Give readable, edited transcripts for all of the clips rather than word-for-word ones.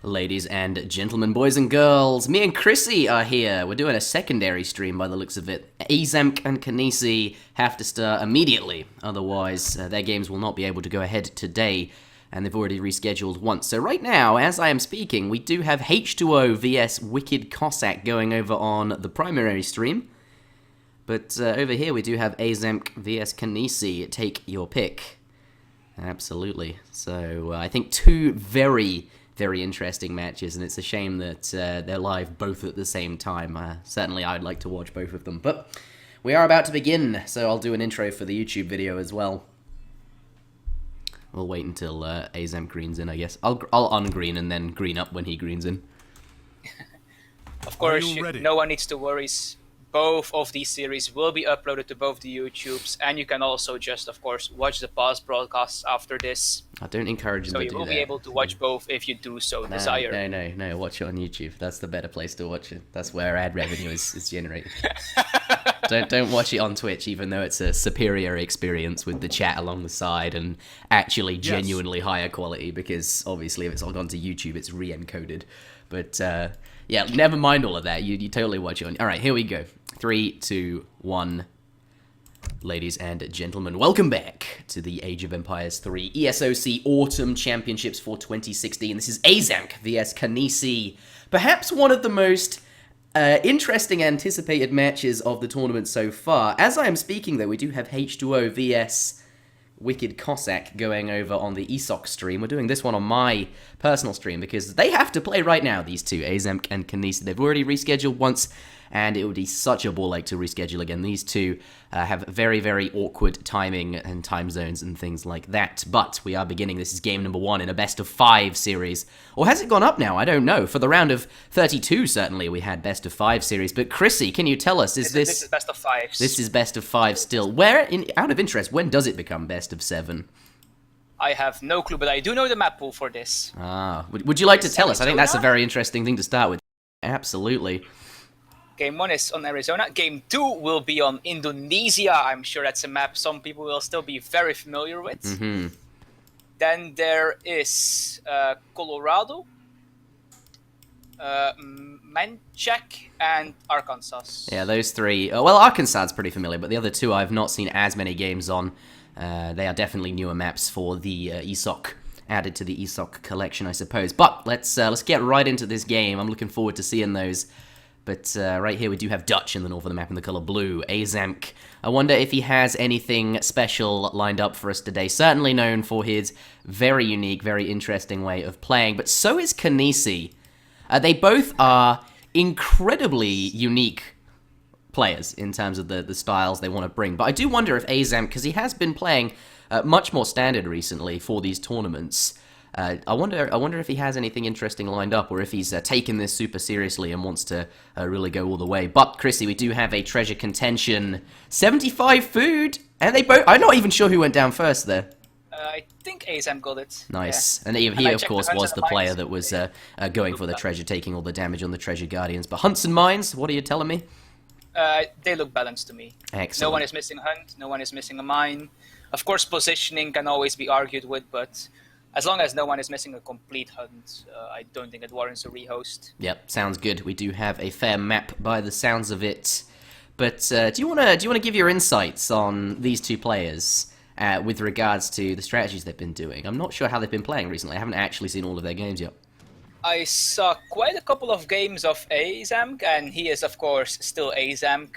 Ladies and gentlemen, boys and girls, me and Kynesie are here. We're doing a secondary stream by the looks of it. Aizamk and Kynesie have to start immediately, otherwise their games will not be able to go ahead today, and they've already rescheduled once. So right now, as I am speaking, we do have H2O vs Wicked Cossack going over on the primary stream. But over here we do have Aizamk vs Kynesie. Take your pick. Absolutely. So I think two very interesting matches, and it's a shame that they're live both at the same time. Certainly I'd like to watch both of them. But we are about to begin, so I'll do an intro for the YouTube video as well. We'll wait until Aizamk greens in, I guess. I'll ungreen and then green up when he greens in. Of course, no one needs to worry. Both of these series will be uploaded to both the YouTubes, and you can also just, of course, watch the past broadcasts after this. I don't encourage them to do that. So you will be able to watch both if you do so desire. No, watch it on YouTube. That's the better place to watch it. That's where ad revenue is generated. Don't watch it on Twitch, even though it's a superior experience with the chat along the side and actually genuinely higher quality, because obviously if it's all gone to YouTube, it's re-encoded. But yeah, never mind all of that. You totally watch it on. All right, here we go. 3, 2, 1. Ladies and gentlemen, welcome back to the Age of Empires 3 ESOC Autumn Championships for 2016. This is Aizamk vs Kynesie. Perhaps one of the most interesting anticipated matches of the tournament so far. As I am speaking, though, we do have H2O vs Wicked Cossack going over on the ESOC stream. We're doing this one on my personal stream because they have to play right now, these two, Aizamk and Kynesie. They've already rescheduled once, and it would be such a ball ache to reschedule again. These two have very awkward timing and time zones and things like that. But we are beginning. This is game number 1 in a best-of-5 series. Or has it gone up now? I don't know. For the round of 32, certainly, we had best-of-5 series. But Kynesie, can you tell us, this is best-of-5. This is best-of-5 still. Out of interest, when does it become best-of-7? I have no clue, but I do know the map pool for this. Ah, would you like to tell us? I think that's a very interesting thing to start with. Absolutely. Game 1 is on Arizona. Game 2 will be on Indonesia. I'm sure that's a map some people will still be very familiar with. Mm-hmm. Then there is Colorado, Manchac, and Arkansas. Yeah, those three. Well, Arkansas is pretty familiar, but the other two I've not seen as many games on. They are definitely newer maps for the ESOC, added to the ESOC collection, I suppose. But let's get right into this game. I'm looking forward to seeing those. But right here we do have Dutch in the north of the map in the colour blue. Aizamk. I wonder if he has anything special lined up for us today. Certainly known for his very unique, very interesting way of playing. But so is Kynesie. They both are incredibly unique players in terms of the styles they want to bring. But I do wonder if Aizamk, because he has been playing much more standard recently for these tournaments, I wonder if he has anything interesting lined up, or if he's taken this super seriously and wants to really go all the way. But, Kynesie, we do have a treasure contention. 75 food! And they both... I'm not even sure who went down first there. I think Asam got it. Nice. Yeah. And he of course, was the player that was going for the treasure, taking all the damage on the treasure guardians. But hunts and mines, what are you telling me? They look balanced to me. Excellent. No one is missing a hunt, no one is missing a mine. Of course, positioning can always be argued with, but as long as no one is missing a complete hunt, I don't think it warrants a rehost. Yep, sounds good. We do have a fair map by the sounds of it. But do you wanna give your insights on these two players with regards to the strategies they've been doing? I'm not sure how they've been playing recently. I haven't actually seen all of their games yet. I saw quite a couple of games of Aizamk, and he is, of course, still Aizamk.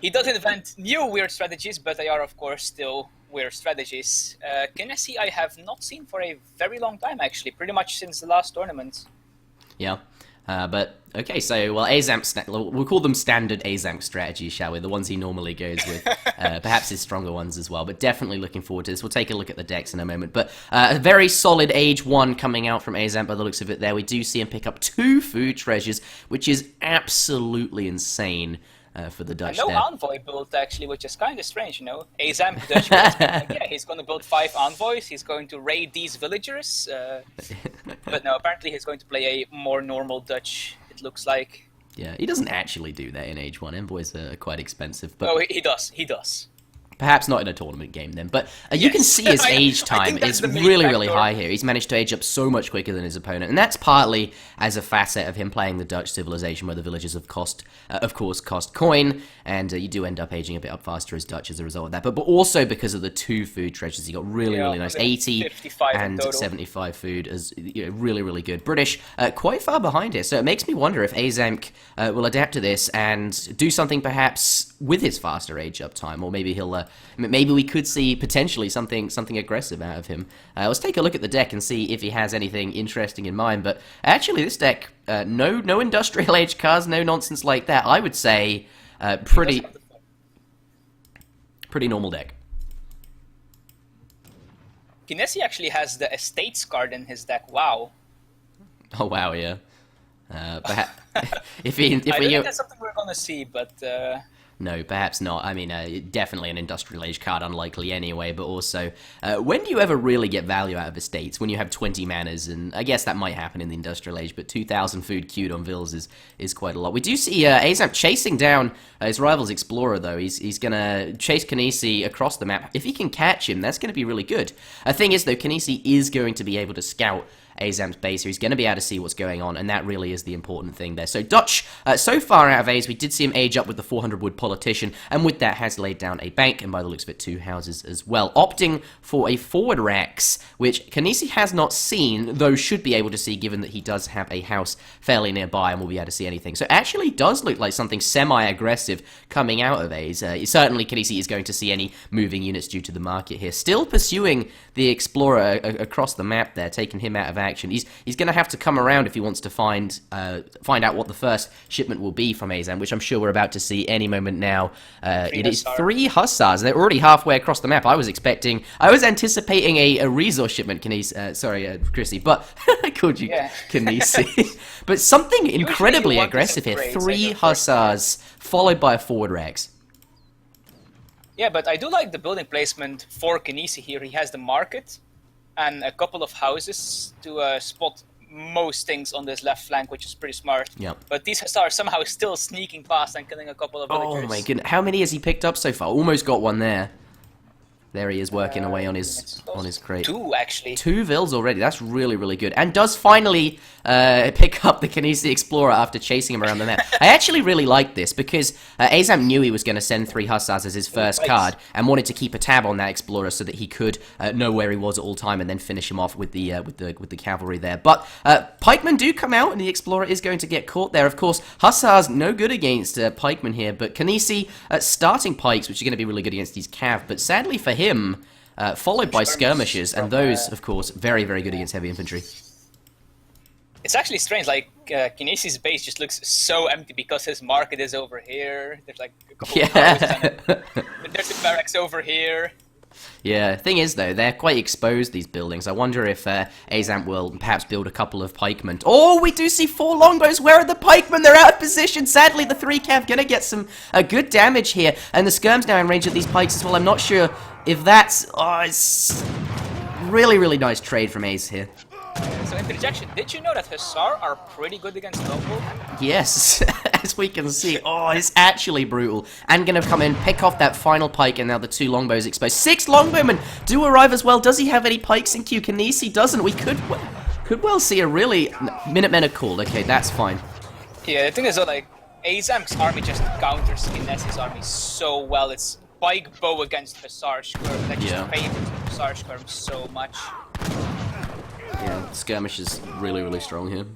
He does invent new weird strategies, but they are, of course, still weird strategies. Kynesie I have not seen for a very long time, actually, pretty much since the last tournament. Yeah, but, okay, so, well, Aizamk, we'll call them standard Aizamk strategies, shall we? The ones he normally goes with, perhaps his stronger ones as well, but definitely looking forward to this. We'll take a look at the decks in a moment, but a very solid Age 1 coming out from Aizamk by the looks of it there. We do see him pick up 2 food treasures, which is absolutely insane. For the Dutch no there. Envoy build, actually, which is kind of strange, you know? Aizamk, Dutch, yeah, he's going to build 5 envoys, he's going to raid these villagers, but no, apparently he's going to play a more normal Dutch, it looks like. Yeah, he doesn't actually do that in Age 1. Envoys are quite expensive, but... Oh, he does. Perhaps not in a tournament game then, but you can see his age time is really, really high here. He's managed to age up so much quicker than his opponent, and that's partly as a facet of him playing the Dutch civilization, where the villages of course, cost coin, and you do end up aging a bit up faster as Dutch as a result of that. But also because of the 2 food treasures, he got really nice 80 and 75 food, as really, really good. British quite far behind here, so it makes me wonder if Aizamk will adapt to this and do something perhaps with his faster age up time, or maybe he'll maybe we could see potentially something aggressive out of him. Let's take a look at the deck and see if he has anything interesting in mind. But actually, this deck, no industrial age cards, no nonsense like that. I would say pretty normal deck. Kynesie actually has the estates card in his deck. Wow. Oh wow, yeah. Perhaps if I don't think that's something we're gonna see, but no, perhaps not. I mean, definitely an industrial age card, unlikely anyway, but also, when do you ever really get value out of estates? When you have 20 manas, and I guess that might happen in the industrial age, but 2,000 food queued on Vils is quite a lot. We do see Aizamk chasing down his rival's Explorer, though. He's going to chase Kynesie across the map. If he can catch him, that's going to be really good. The thing is, though, Kynesie is going to be able to scout Aizamk's base, so he's going to be able to see what's going on, and that really is the important thing there. So Dutch, so far out of A's, we did see him age up with the 400 wood politician, and with that has laid down a bank, and by the looks of it, 2 houses as well, opting for a forward Rex, which Kynesie has not seen, though should be able to see, given that he does have a house fairly nearby and will be able to see anything. So it actually does look like something semi-aggressive coming out of A's. Certainly Kynesie is going to see any moving units due to the market here. Still pursuing the Explorer across the map there, taking him out of action. He's going to have to come around if he wants to find out what the first shipment will be from Aizamk, which I'm sure we're about to see any moment now. It is 3 Hussars. They're already halfway across the map. I was anticipating a resource shipment, Chrissy, but I called you Kynesie. But something incredibly aggressive here. 3 Hussars followed by a forward Rex. Yeah, but I do like the building placement for Kynesie here. He has the market and a couple of houses to spot most things on this left flank, which is pretty smart. Yep. But these Hussars somehow still sneaking past and killing a couple of villagers. Oh my goodness. How many has he picked up so far? Almost got one there. There he is working away on his crate. 2, actually. 2 Vils already. That's really, really good. And does finally pick up the Kynesie Explorer after chasing him around the map. I actually really like this because Aizamk knew he was going to send 3 Hussars as his first card and wanted to keep a tab on that Explorer so that he could know where he was at all time and then finish him off with the cavalry there. But pikemen do come out and the Explorer is going to get caught there. Of course, Hussars no good against pikemen here, but Kynesie starting pikes, which are going to be really good against these cav. But sadly for him, followed by skirmishers, and those, of course, very, very good against heavy infantry. It's actually strange, like, Kynesie's base just looks so empty because his market is over here. There's like a couple of houses and there's a barracks over here. Yeah, thing is though, they're quite exposed, these buildings. I wonder if Aizamk will perhaps build a couple of pikemen. Oh, we do see 4 longbows. Where are the pikemen? They're out of position. Sadly, the 3 cav gonna get some good damage here, and the skirm's now in range of these pikes as well. I'm not sure if that's... Oh, it's really, really nice trade from Ace here. So Interjection, did you know that Hussar are pretty good against longbow? Yes, as we can see. Oh, it's actually brutal. And gonna come in, pick off that final pike, and now the 2 longbows exposed. 6 longbowmen do arrive as well. Does he have any pikes in queue? Kynesie doesn't. We could well see a really... Minutemen are called. Okay, that's fine. Yeah, the thing is though, like, Aizamk's army just counters Kynesie's army so well. It's pike bow against Hussar skirm. That just favors Hussar skirm so much. Yeah, skirmish is really, really strong here.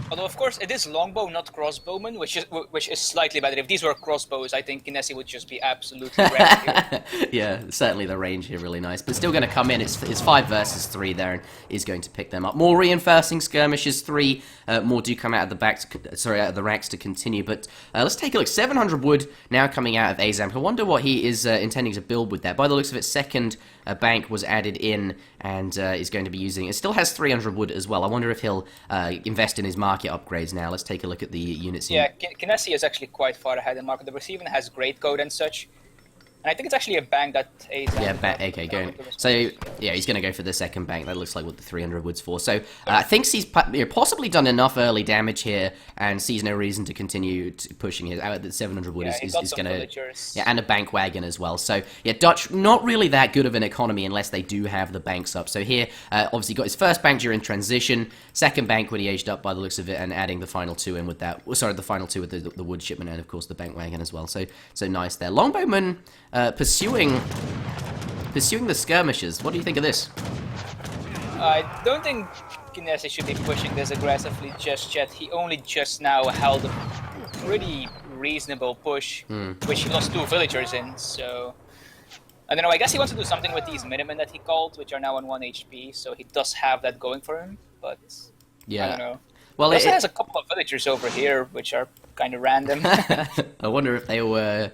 Although, of course, it is longbow, not crossbowman, which is slightly better. If these were crossbows, I think Kynesie would just be absolutely ready. Yeah, certainly the range here really nice. But still going to come in. It's 5 versus 3 there, and is going to pick them up. More reinforcing skirmishes. 3 more do come out of the back. Out of the racks to continue. But let's take a look. 700 wood now coming out of Aizamk. I wonder what he is intending to build with that. By the looks of it, second bank was added in and is going to be using. It still has 300 wood as well. I wonder if he'll invest in his market upgrades now. Let's take a look at the units here. Yeah, Kynesie is actually quite far ahead in market. The Receiver has great code and such. And I think it's actually a bank that Aizamk Yeah, okay, going. So, yeah, he's going to go for the second bank. That looks like what the 300 wood's for. So, I think he's possibly done enough early damage here and sees no reason to continue pushing his out. The 700 wood is going to... Yeah, and a bank wagon as well. So, yeah, Dutch, not really that good of an economy unless they do have the banks up. So here, obviously got his first bank during transition, second bank when he aged up by the looks of it, and adding the final two in with that... Sorry, the final two with the wood shipment and, of course, the bank wagon as well. So nice there. Longbowman... pursuing the skirmishes. What do you think of this? I don't think Kynesie should be pushing this aggressively just yet. He only just now held a pretty reasonable push, which he lost 2 villagers in, so... I don't know, I guess he wants to do something with these Minutemen that he called, which are now on 1 HP, so he does have that going for him, but... Yeah. I don't know. Well, he also has a couple of villagers over here, which are kind of random. I wonder if they were...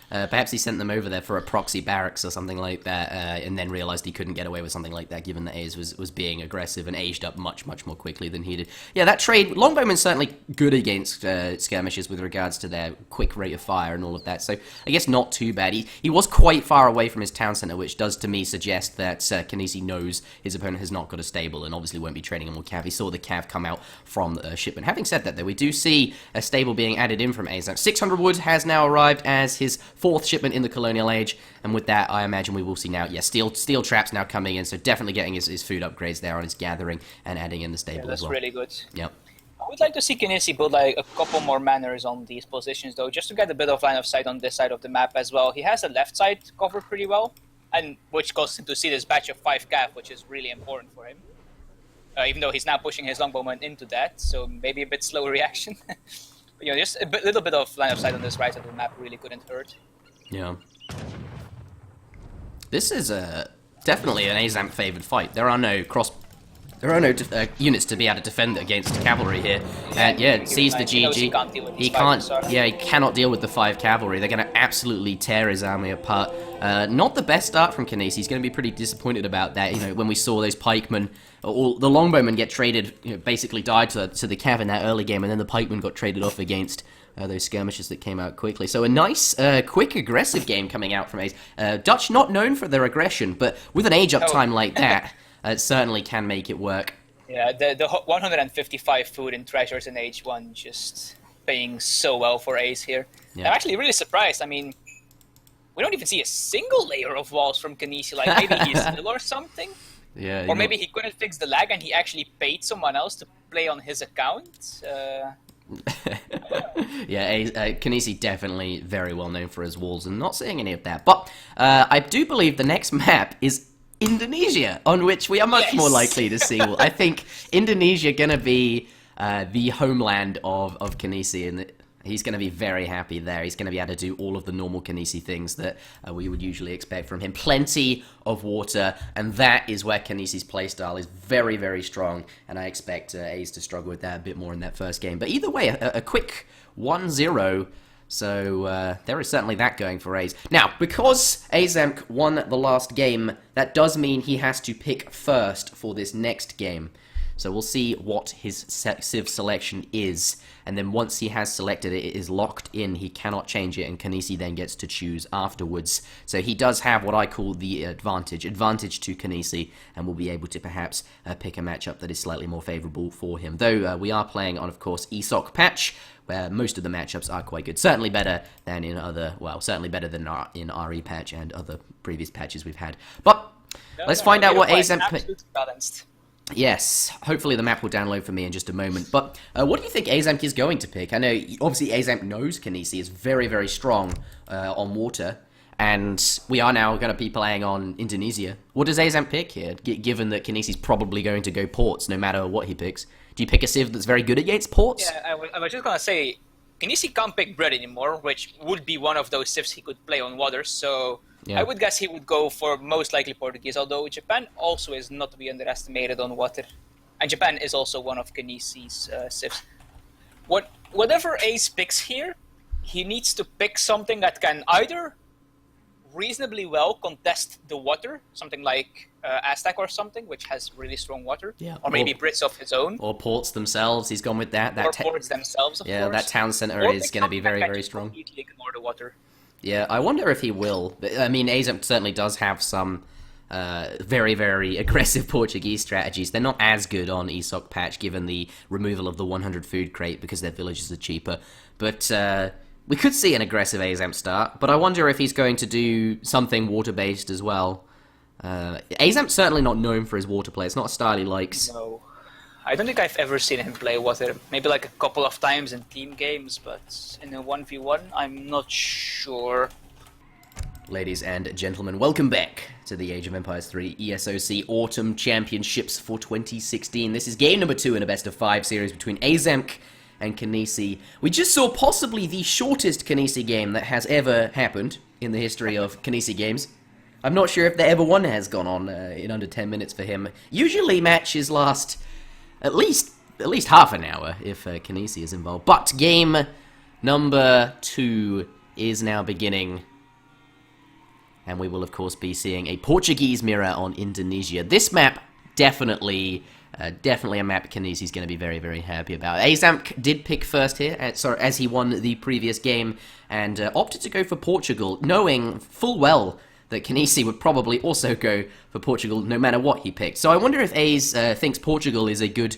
perhaps he sent them over there for a proxy barracks or something like that, and then realized he couldn't get away with something like that, given that A's was being aggressive and aged up much more quickly than he did. Yeah, that trade, Longbowman's certainly good against skirmishes with regards to their quick rate of fire and all of that, so I guess not too bad. He was quite far away from his town center, which does to me suggest that Kynesie knows his opponent has not got a stable and obviously won't be trading him with cav. He saw the cav come out from the shipment. Having said that, though, we do see a stable being added in from Aizamk. 600 wood has now arrived as his 4th shipment in the colonial age, and with that I imagine we will see now, yeah, steel traps now coming in, so definitely getting his food upgrades there on his gathering and adding in the stable as well. That's really good. Yep. I would like to see Kynesie build like a couple more manors on these positions though, just to get a bit of line of sight on this side of the map as well. He has the left side covered pretty well, and which causes him to see this batch of 5 cav, which is really important for him. Even though he's now pushing his longbowman into that, so maybe a bit slow reaction. But, you know, just a little bit of line of sight on this right side of the map really couldn't hurt. Yeah. This is definitely an Aizamk favored fight. There are no units to be able to defend against cavalry here. And yeah, sees the GG. He can't. Yeah, he cannot deal with the 5 cavalry. They're going to absolutely tear his army apart. Not the best start from Kynesie. He's going to be pretty disappointed about that. You know, when we saw those pikemen, all the longbowmen get traded, you know, basically died to the cav in that early game, and then the pikemen got traded off against those skirmishes that came out quickly. So a nice, quick, aggressive game coming out from Ace. Dutch not known for their aggression, but with an age-up time like that, it certainly can make it work. Yeah, the 155 food and treasures in Age 1 just paying so well for Ace here. Yeah. I'm actually really surprised. I mean, we don't even see a single layer of walls from Kynesie. Like, maybe he's ill or something? Yeah. Or maybe he couldn't fix the lag and he actually paid someone else to play on his account? Yeah, Kynesie definitely very well known for his walls, and not seeing any of that. But I do believe the next map is Indonesia, on which we are much more likely to see. I think Indonesia gonna be the homeland of Kynesie, and he's going to be very happy there. He's going to be able to do all of the normal Kynesie things that we would usually expect from him. Plenty of water, and that is where Kynesie's playstyle is very, very strong, and I expect A's to struggle with that a bit more in that first game. But either way, a quick 1-0, so there is certainly that going for A's. Now, because Aizamk won the last game, that does mean he has to pick first for this next game. So we'll see what his civ selection is, and then once he has selected it, it is locked in. He cannot change it, and Kynesie then gets to choose afterwards. So he does have what I call the advantage to Kynesie, and will be able to perhaps pick a matchup that is slightly more favourable for him. Though we are playing on, of course, ESOC patch, where most of the matchups are quite good. Certainly better than in other, well, certainly better than in RE patch and other previous patches we've had. But let's find out what Aizamk... balanced. Yes, hopefully the map will download for me in just a moment. But what do you think Aizamk is going to pick? I know, obviously, Aizamk knows Kynesie is very, very strong on water, and we are now going to be playing on Indonesia. What does Aizamk pick here, given that Kynesie's probably going to go ports no matter what he picks? Do you pick a civ that's very good against ports? Yeah, I was just going to say, Kynesie can't pick bread anymore, which would be one of those civs he could play on water, so... Yeah. I would guess he would go for most likely Portuguese, although Japan also is not to be underestimated on water. And Japan is also one of Kynesie's civs. Whatever Ace picks here, he needs to pick something that can either reasonably well contest the water, something like Aztec or something, which has really strong water, yeah. Or maybe Brits of his own. Or ports themselves, he's gone with that. Or ports themselves, of course. Yeah, that town centre is going to be very, very strong. Completely ignore the water. Yeah, I wonder if he will. I mean, Aizamk certainly does have some very, very aggressive Portuguese strategies. They're not as good on ESOC patch, given the removal of the 100 food crate, because their villages are cheaper. But we could see an aggressive Aizamk start, but I wonder if he's going to do something water-based as well. Aizamk's certainly not known for his water play. It's not a style he likes. No. I don't think I've ever seen him play water. Maybe like a couple of times in team games, but in a 1v1, I'm not sure. Ladies and gentlemen, welcome back to the Age of Empires 3 ESOC Autumn Championships for 2016. This is game number 2 in a best-of-5 series between Aizamk and Kynesie. We just saw possibly the shortest Kynesie game that has ever happened in the history of Kynesie games. I'm not sure if there ever one has gone on in under 10 minutes for him. Usually matches last at least half an hour if Kynesie is involved. But game number 2 is now beginning. And we will, of course, be seeing a Portuguese mirror on Indonesia. This map, definitely a map Kynesie's going to be very, very happy about. Aizamk did pick first here, as he won the previous game, and opted to go for Portugal, knowing full well that Kynesie would probably also go for Portugal no matter what he picked. So I wonder if Aiz thinks Portugal is a good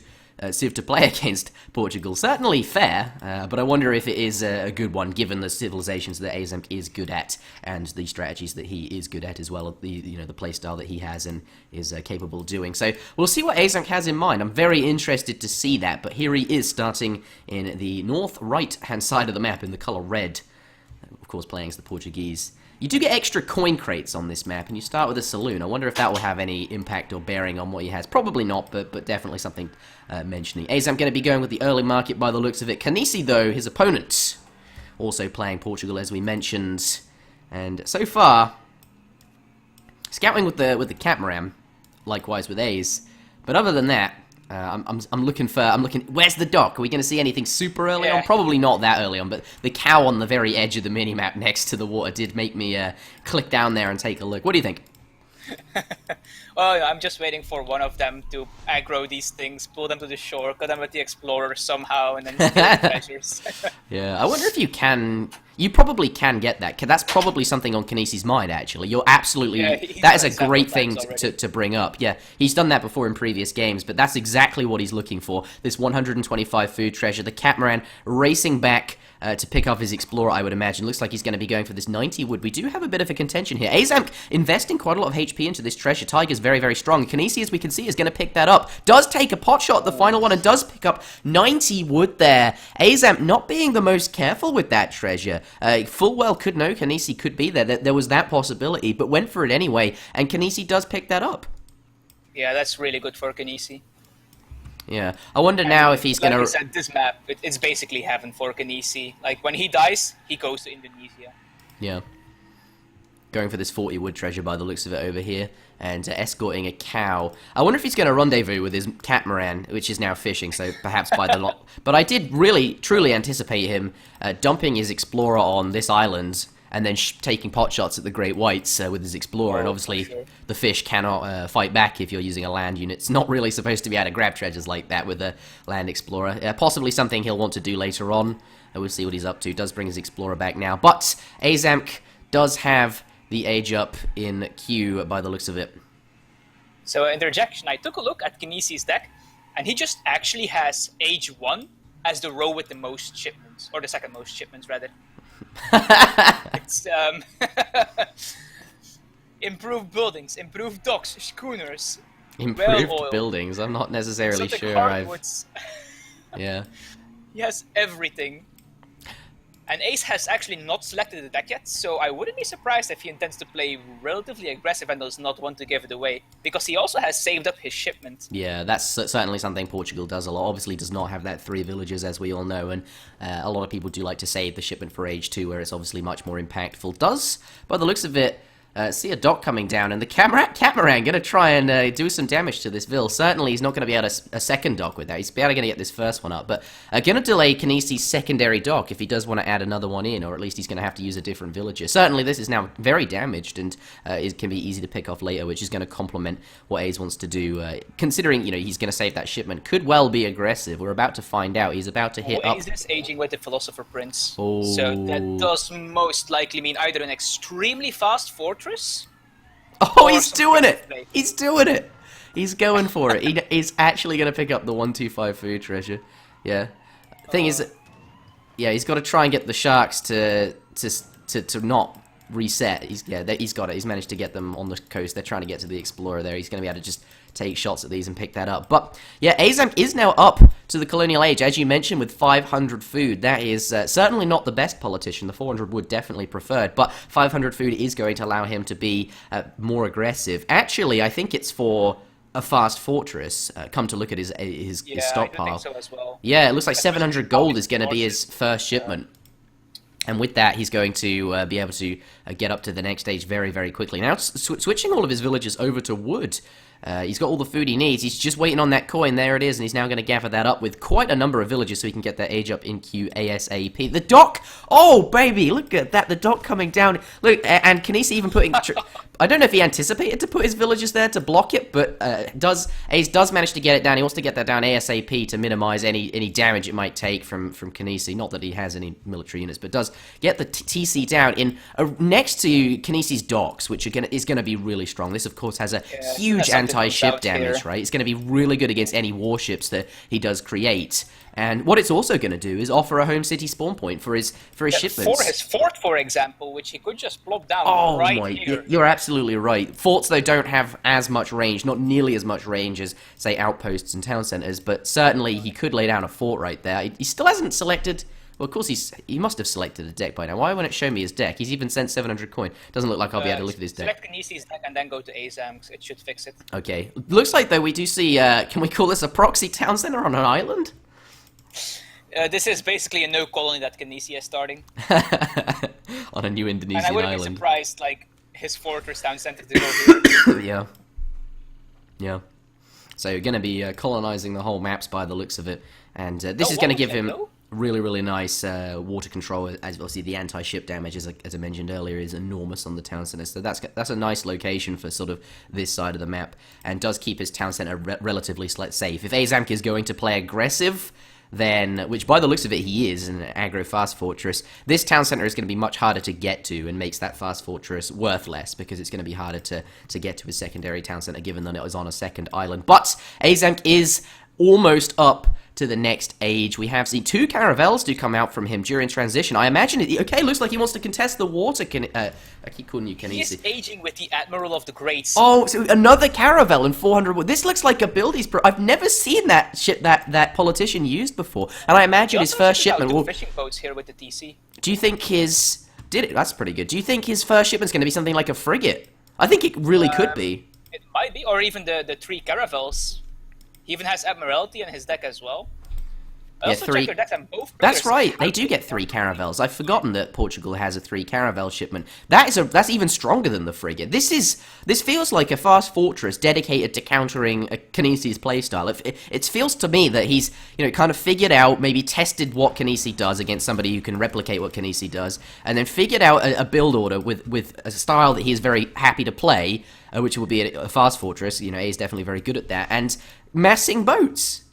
civ to play against Portugal. Certainly fair, but I wonder if it is a good one, given the civilizations that Aizamk is good at, and the strategies that he is good at as well, the playstyle that he has and is capable of doing. So we'll see what Aizamk has in mind. I'm very interested to see that, but here he is starting in the north right-hand side of the map in the color red, of course playing as the Portuguese. You do get extra coin crates on this map, and you start with a saloon. I wonder if that will have any impact or bearing on what he has. Probably not, but definitely something mentioning. Aizamk going to be going with the early market by the looks of it. Kynesie, though, his opponent, also playing Portugal, as we mentioned. And so far, scouting with the Catamaran, likewise with Aiz. But other than that, I'm looking. Where's the dock? Are we going to see anything super early on? Probably not that early on, but the cow on the very edge of the minimap next to the water did make me click down there and take a look. What do you think? Well, I'm just waiting for one of them to aggro these things, pull them to the shore, cut them with the Explorer somehow, and then steal the treasures. Yeah, I wonder if you can... You probably can get that. That's probably something on Kynesie's mind, actually. You're absolutely... that is a great thing to bring up. Yeah, he's done that before in previous games, but that's exactly what he's looking for. This 125 food treasure. The Catamaran racing back to pick up his Explorer, I would imagine. Looks like he's going to be going for this 90 wood. We do have a bit of a contention here. Aizamk investing quite a lot of HP into this treasure. Tiger's very, very strong. Kynesie, as we can see, is going to pick that up. Does take a pot shot, the final one, and does pick up 90 wood there. Aizamk not being the most careful with that treasure. Full well could know Kynesie could be there. There was that possibility, but went for it anyway, and Kynesie does pick that up. Yeah, that's really good for Kynesie. Yeah, I wonder now if he's going to... Like I said, this map, it's basically heaven for Kynesie. Like, when he dies, he goes to Indonesia. Yeah. Going for this 40 wood treasure by the looks of it over here, and escorting a cow. I wonder if he's going to rendezvous with his Catamaran, which is now fishing, so perhaps by the lot. But I did really, truly anticipate him dumping his Explorer on this island, and then taking pot shots at the Great Whites with his Explorer, and obviously the fish cannot fight back if you're using a land unit. It's not really supposed to be able to grab treasures like that with a Land Explorer. Possibly something he'll want to do later on. We'll see what he's up to. Does bring his Explorer back now, but Aizamk does have the age up in queue by the looks of it. So Interjection, I took a look at Kynesie's deck, and he just actually has age 1 as the row with the most shipments, or the second most shipments, rather. It's improved buildings, improved docks, schooners, improved buildings. I'm not necessarily sure. Yeah. He has everything. And Ace has actually not selected the deck yet, so I wouldn't be surprised if he intends to play relatively aggressive and does not want to give it away, because he also has saved up his shipment. Yeah, that's certainly something Portugal does a lot. Obviously does not have that 3 villages, as we all know, and a lot of people do like to save the shipment for age 2, where it's obviously much more impactful. Does, by the looks of it, See a dock coming down, and the Catamaran going to try and do some damage to this Vil. Certainly, he's not going to be able to a second dock with that. He's barely going to get this first one up, but going to delay Kynesi's secondary dock if he does want to add another one in, or at least he's going to have to use a different villager. Certainly, this is now very damaged, and it can be easy to pick off later, which is going to complement what Aze wants to do. Considering, he's going to save that shipment, could well be aggressive. We're about to find out. He's about to hit up. Aze is aging with the Philosopher Prince, Oh. so that does most likely mean either an extremely fast fortress. Oh, he's doing it! He's doing it! He's going for it. He's actually going to pick up the 125 food treasure. Yeah. Thing is, yeah, he's got to try and get the sharks to not reset. He's got it. He's managed to get them on the coast. They're trying to get to the Explorer there. He's going to be able to just take shots at these and pick that up. But yeah, Aizamk is now up to the Colonial Age, as you mentioned, with 500 food. That is certainly not the best politician. The 400 would definitely preferred, but 500 food is going to allow him to be more aggressive. Actually, I think it's for a fast fortress. Come to look at his stockpile. I think so as well. Yeah, it looks like 700 gold is going to be his first shipment. And with that, he's going to be able to get up to the next stage very, very quickly. Now, switching all of his villagers over to wood. He's got all the food he needs. He's just waiting on that coin. There it is, and he's now going to gather that up with quite a number of villagers so he can get that age up in queue ASAP. The dock! Oh, baby, look at that. The dock coming down. Look, and Kynesie even putting... I don't know if he anticipated to put his villagers there to block it, but Aze does manage to get it down. He wants to get that down ASAP to minimize any damage it might take from Kynesie. Not that he has any military units, but does get the TC down in next to Kynesie's docks, which is going to be really strong. This, of course, has a huge anti-ship damage, right? It's going to be really good against any warships that he does create. And what it's also going to do is offer a home city spawn point for his shipments. For his fort, for example, which he could just plop down here. You're absolutely right. Forts, though, don't have as much range, not nearly as much range as, say, outposts and town centers, but certainly he could lay down a fort right there. He still hasn't selected... Well, of course, he must have selected a deck by now. Why won't it show me his deck? He's even sent 700 coin. Doesn't look like I'll be able to look at his deck. Select Kynesie's deck and then go to Aizamk. It should fix it. Okay. Looks like, though, we do see... can we call this a proxy town center on an island? This is basically a no colony that Kynesie is starting. On a new Indonesian island. And I wouldn't be surprised, like, his fortress town center to go here. Yeah. Yeah. So you're going to be colonizing the whole maps by the looks of it. And this is going to give him really, really nice water control. As obviously the anti-ship damage, as I mentioned earlier, is enormous on the town center. So that's a nice location for sort of this side of the map. And does keep his town center relatively safe. If Aizamk is going to play aggressive... then, which by the looks of it he is, an aggro fast fortress, this town center is going to be much harder to get to and makes that fast fortress worth less because it's going to be harder to get to his secondary town center given that it was on a second island. But Aizamk is almost up to the next age. We have seen 2 caravels do come out from him during transition. I imagine it... Okay, looks like he wants to contest the water... I keep calling you Kynesie. He is aging with the Admiral of the Great Sea. Oh, so another caravel in 400 wood. This looks like a build I've never seen that politician used before. And I imagine his first shipment will... fishing boats here with the TC. Do you think his... That's pretty good. Do you think his first shipment's going to be something like a frigate? I think it really could be. It might be, or even the 3 caravels. He even has Admiralty in his deck as well. I also checked their decks and both That's right, they do get 3 caravels. I've forgotten that Portugal has a 3 caravel shipment. That's even stronger than the frigate. This feels like a fast fortress dedicated to countering Kynesie's playstyle. It feels to me that he's kind of figured out, maybe tested what Kynesie does against somebody who can replicate what Kynesie does, and then figured out a build order with a style that he is very happy to play, which will be a fast fortress. A is definitely very good at that, and massing boats.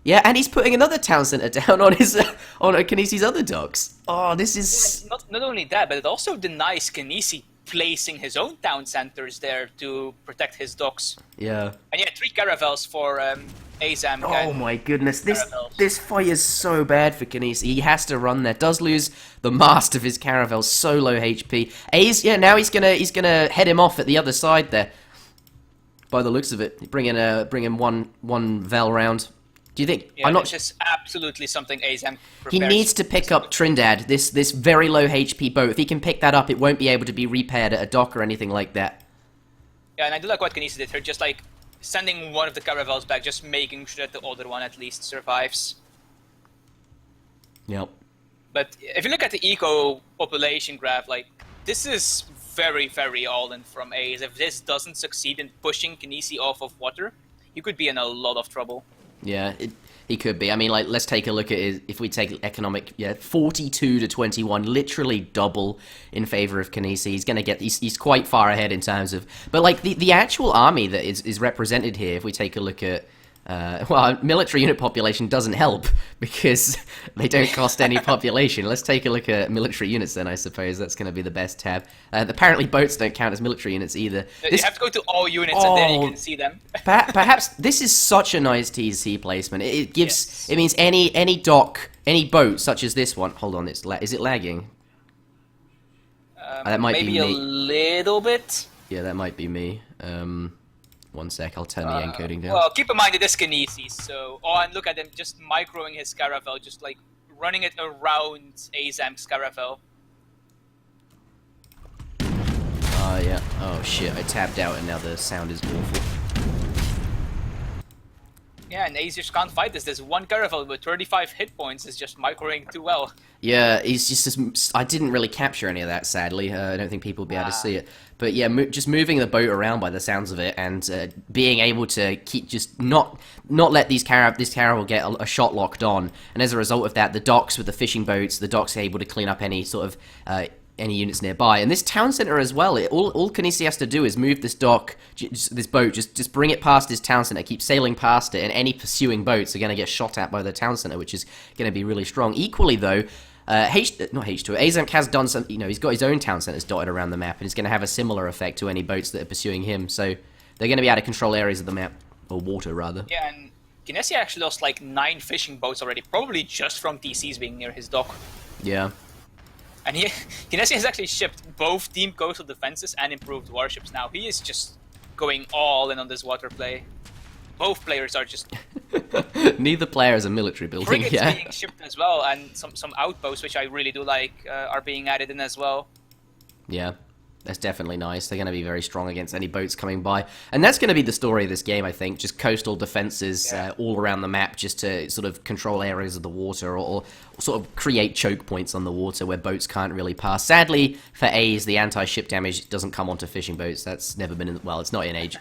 Yeah, and he's putting another town center down on Kynesie's other docks. Oh, this is... Not only that, but it also denies Kynesie placing his own town centers there to protect his docks. Yeah. And yeah, 3 caravels for Aizamk. Oh my goodness, this fight is so bad for Kynesie. He has to run there. Does lose the mast of his caravel, so low HP. Now he's gonna head him off at the other side there. By the looks of it, bring in one Vel round. Do you think? Yeah, it's just absolutely something Aizamk prepares. He needs to pick up Trindad, this very low HP boat. If he can pick that up, it won't be able to be repaired at a dock or anything like that. Yeah, and I do like what Kynesie did here, just like sending one of the caravels back, just making sure that the other one at least survives. Yep. But if you look at the eco population graph, like, this is very, very all-in from Ace. If this doesn't succeed in pushing Kynesie off of water, he could be in a lot of trouble. Yeah, he could be. I mean, like, let's take a look at his, if we take economic, 42 to 21, literally double in favor of Kynesie. He's going to get, he's quite far ahead in terms of, but like the actual army that is represented here, if we take a look at, well, military unit population doesn't help because they don't cost any population. Let's take a look at military units then, I suppose. That's going to be the best tab. Apparently boats don't count as military units either. You have to go to all units and then you can see them. Perhaps this is such a nice TC placement. It gives, it means any dock, any boat such as this one. Hold on, is it lagging? That might maybe be me. a little bit. Yeah, that might be me. One sec, I'll turn the encoding down. Well, keep in mind it is Kynesie, so... Oh, and look at him just microing his caravel, just like running it around Aizamk's caravel. Yeah. Oh shit, I tabbed out and now the sound is awful. Yeah, and Ace just can't fight this. There's one caravel with 35 hit points is just microing too well. Yeah, he's just... I didn't really capture any of that, sadly. I don't think people will be able to see it. But yeah, just moving the boat around by the sounds of it, and being able to keep just not let this caravel get a shot locked on, and as a result of that, the docks with the fishing boats, the docks are able to clean up any sort of any units nearby, and this town center as well. All Kynesie has to do is move this dock, this boat, just bring it past his town center, keep sailing past it, and any pursuing boats are going to get shot at by the town center, which is going to be really strong. Equally though. Aizamk has done some, he's got his own town centers dotted around the map, and it's going to have a similar effect to any boats that are pursuing him, so they're going to be able to control areas of the map, or water rather. Yeah, and Kynesie actually lost like 9 fishing boats already, probably just from TCs being near his dock. Yeah. And Kynesie has actually shipped both team coastal defenses and improved warships now. He is just going all in on this water play. Both players are just... Neither player is a military building, frigates yeah. being shipped as well, and some outposts, which I really do like, are being added in as well. Yeah, that's definitely nice. They're going to be very strong against any boats coming by. And that's going to be the story of this game, I think. Just coastal defenses all around the map, just to sort of control areas of the water, or sort of create choke points on the water where boats can't really pass. Sadly, for A's, the anti-ship damage doesn't come onto fishing boats. That's never been in... Well, it's not in Age.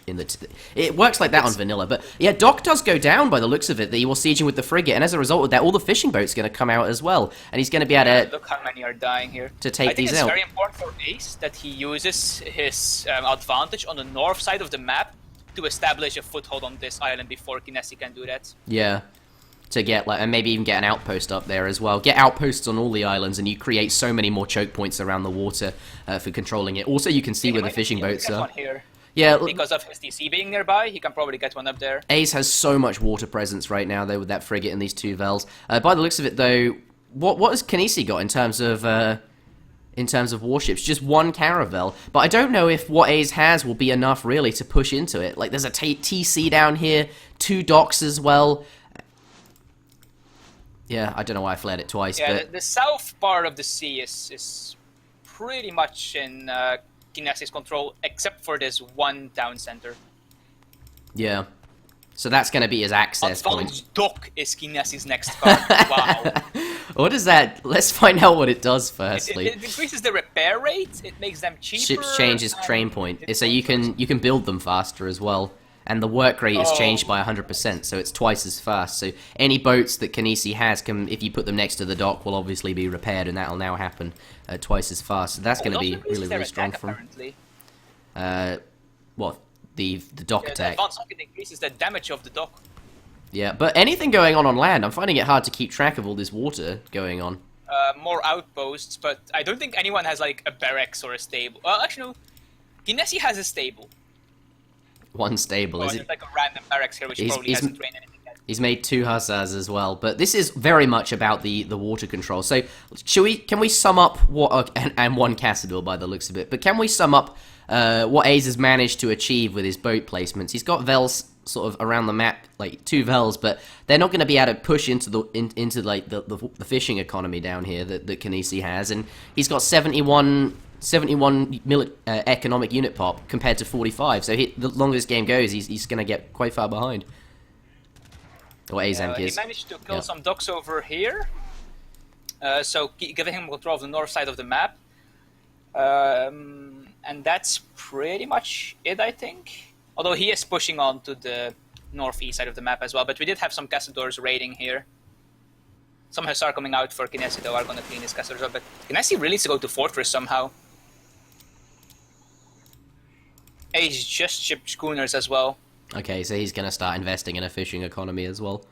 It works like that on vanilla. But yeah, dock does go down by the looks of it. That he was sieging with the frigate, and as a result of that, all the fishing boats are going to come out as well. And he's going to be able to... Look how many are dying here. To take these out. I think it's very important for Ace that he uses his advantage on the north side of the map to establish a foothold on this island before Kynesie can do that. Yeah. To get, like, and maybe even get an outpost up there as well. Get outposts on all the islands, and you create so many more choke points around the water for controlling it. Also, you can see where the fishing boats are. Here. Yeah, because of his DC being nearby, he can probably get one up there. Ace has so much water presence right now, though, with that frigate and these 2 Vels. By the looks of it, though, what has Kynesie got in terms of warships? Just 1 caravel, but I don't know if what Ace has will be enough really to push into it. Like, there's a TC down here, 2 docks as well. Yeah, I don't know why I flared it twice. Yeah, but... the south part of the sea is pretty much in Kynesie's control, except for this 1 town center. Yeah. So that's going to be his access point. Dock is Kynesie's next card. Wow. What is that? Let's find out what it does firstly. It increases the repair rate. It makes them cheaper. Ships changes train point. So you can build them faster as well. And the work rate is changed by 100%, so it's twice as fast. So any boats that Kynesie has, if you put them next to the dock, will obviously be repaired, and that'll now happen twice as fast. So that's going to be really, really strong for him. What? The dock attack? The advanced rocket increases the damage of the dock. Yeah, but anything going on land, I'm finding it hard to keep track of all this water going on. More outposts, but I don't think anyone has like a barracks or a stable. Well, actually, no. Kynesie has a stable. 1 stable, is it? Like a random barracks here, which probably hasn't trained anything yet. He's made 2 hussars as well, but this is very much about the water control. So, can we sum up what and 1 Cassador by the looks of it? But can we sum up what Ace has managed to achieve with his boat placements? He's got Vels sort of around the map, like 2 Vels, but they're not going to be able to push into the fishing economy down here that Kynesie has, and he's got 71 economic unit pop compared to 45. So the longer this game goes, he's going to get quite far behind. Or Aizamk is. He managed to kill some docks over here, so giving him control of the north side of the map. And that's pretty much it, I think. Although he is pushing on to the northeast side of the map as well. But we did have some castadors raiding here. Some Hussar coming out for Kynesie, though, are going to clean his castadors up. But Kynesie really needs to go to Fortress somehow. He's just shipped schooners as well. Okay, so he's going to start investing in a fishing economy as well.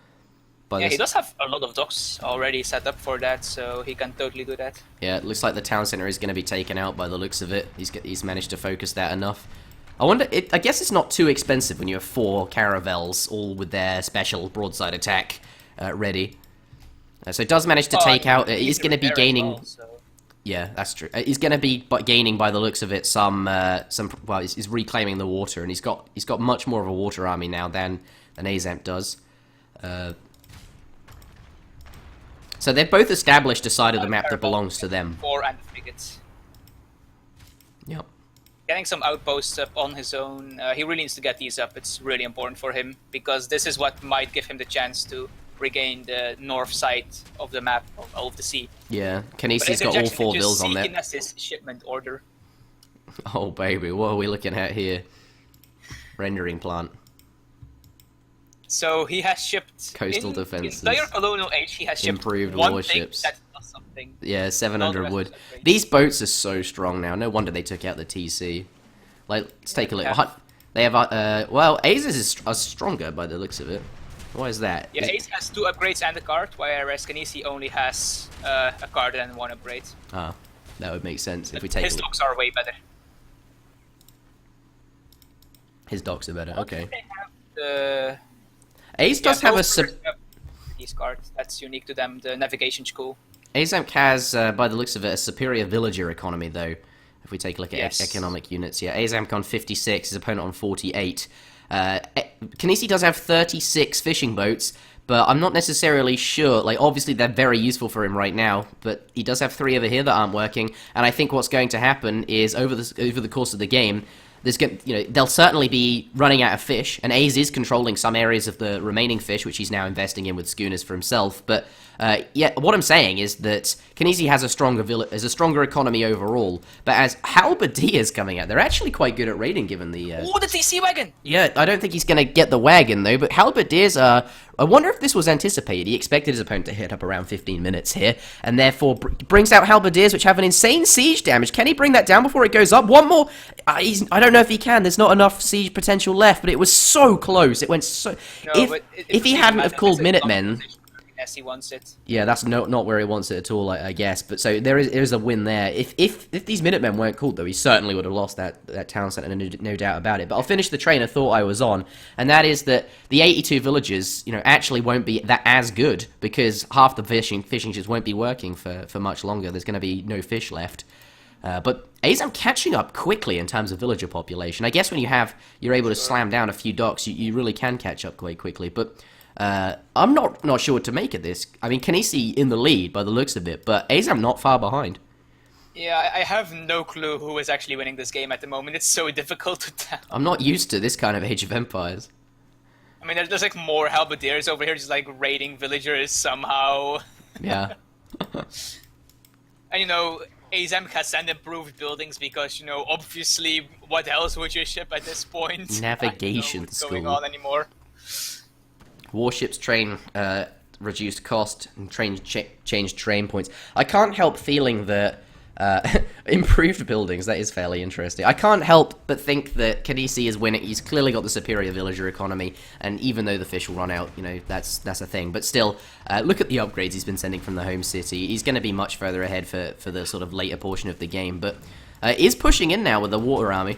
Yeah, he does have a lot of docks already set up for that, so he can totally do that. Yeah, it looks like the town center is going to be taken out by the looks of it. He's managed to focus that enough. I wonder. I guess it's not too expensive when you have 4 caravels all with their special broadside attack ready. So it does manage to take out. He's going to be gaining. Well, so. Yeah, that's true. He's going to be gaining, by the looks of it, some. Well, he's reclaiming the water, and he's got much more of a water army now than Aizamk does. So they've both established a side of the map that belongs to them. 4 and frigates. Yep. Getting some outposts up on his own. He really needs to get these up. It's really important for him, because this is what might give him the chance to regain the north side of the map, of the sea. Yeah, Kynesi's got all 4 vills on there. Kynesi's shipment order. Oh baby, what are we looking at here? Rendering plant. So he has shipped coastal defenses. In entire colonial age, he has shipped improved one warships. thing that does something. Yeah, 700 wood. These boats are so strong now. No wonder they took out the TC. Like, let's take a look. Yeah. They have well, Aces are stronger by the looks of it. Why is that? Yeah, Ace has 2 upgrades and a card, whereas Kynesie only has a card and 1 upgrade. Ah, that would make sense if we But take. his docks are way better. His docks are better. Okay. They have the Ace does have a these cards. That's unique to them. The navigation school. Aizamk has, by the looks of it, a superior villager economy, though. If we take a look at economic units, yeah, Aizamk on 56, his opponent on 48. Kynesie does have 36 fishing boats, but I'm not necessarily sure. Like, obviously, they're very useful for him right now, but he does have 3 over here that aren't working. And I think what's going to happen is over the course of the game, they'll certainly be running out of fish, and Ace is controlling some areas of the remaining fish, which he's now investing in with schooners for himself. But yeah, what I'm saying is that Kynesie has a stronger economy overall. But as Halberdiers coming out, they're actually quite good at raiding, given the. Oh, the TC wagon! Yeah, I don't think he's going to get the wagon though. But Halberdiers are. I wonder if this was anticipated. He expected his opponent to hit up around 15 minutes here, and therefore brings out Halberdiers, which have an insane siege damage. Can he bring that down before it goes up? One more. I don't know if he can. There's not enough siege potential left, but it was so close. It went so. No, if he hadn't have called Minutemen. He wants it. Yeah, that's not where he wants it at all, I guess. But so there is a win there. If these Minutemen weren't called, though, he certainly would have lost that town centre, no doubt about it. But I'll finish the train of thought I was on, and that is that the 82 villages, actually won't be that as good, because half the fishing just won't be working for much longer. There's going to be no fish left. But Aizamk catching up quickly in terms of villager population. I guess when you're able to slam down a few docks, you really can catch up quite quickly. But I'm not sure what to make of this. I mean, Kynesie in the lead by the looks of it, but Aizamk not far behind. Yeah, I have no clue who is actually winning this game at the moment. It's so difficult to tell. I'm not used to this kind of Age of Empires. I mean, there's like more halberdiers over here just like raiding villagers somehow. Yeah. And Aizamk has sent improved buildings because, obviously, what else would you ship at this point? Navigation school. Going on anymore. Warships train reduced cost and changed train points. I can't help feeling that improved buildings. That is fairly interesting. I can't help but think that Kynesie is winning. He's clearly got the superior villager economy, and even though the fish will run out, that's a thing. But still, look at the upgrades he's been sending from the home city. He's going to be much further ahead for the sort of later portion of the game, but is pushing in now with the water army.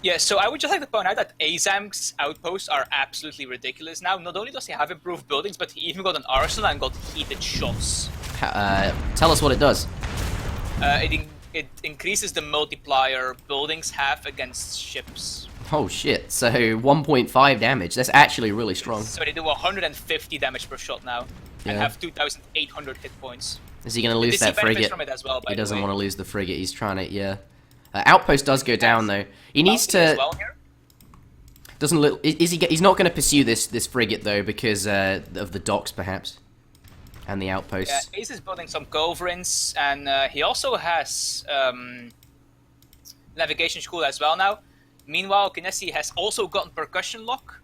Yeah, so I would just like to point out that Aizamk's outposts are absolutely ridiculous now. Not only does he have improved buildings, but he even got an arsenal and got heated shots. Tell us what it does. It increases the multiplier buildings have against ships. Oh shit, so 1.5 damage. That's actually really strong. So they do 150 damage per shot now, and have 2,800 hit points. Is he going to lose that frigate? From it as well, he doesn't want to lose the frigate. He's trying to, yeah. Outpost does go down though. He needs to. Doesn't look. Is he? He's not going to pursue this frigate though because of the docks perhaps, and the outposts. Yeah, Ace is building some culverins, and he also has navigation school as well now. Meanwhile, Kynesie has also gotten percussion lock.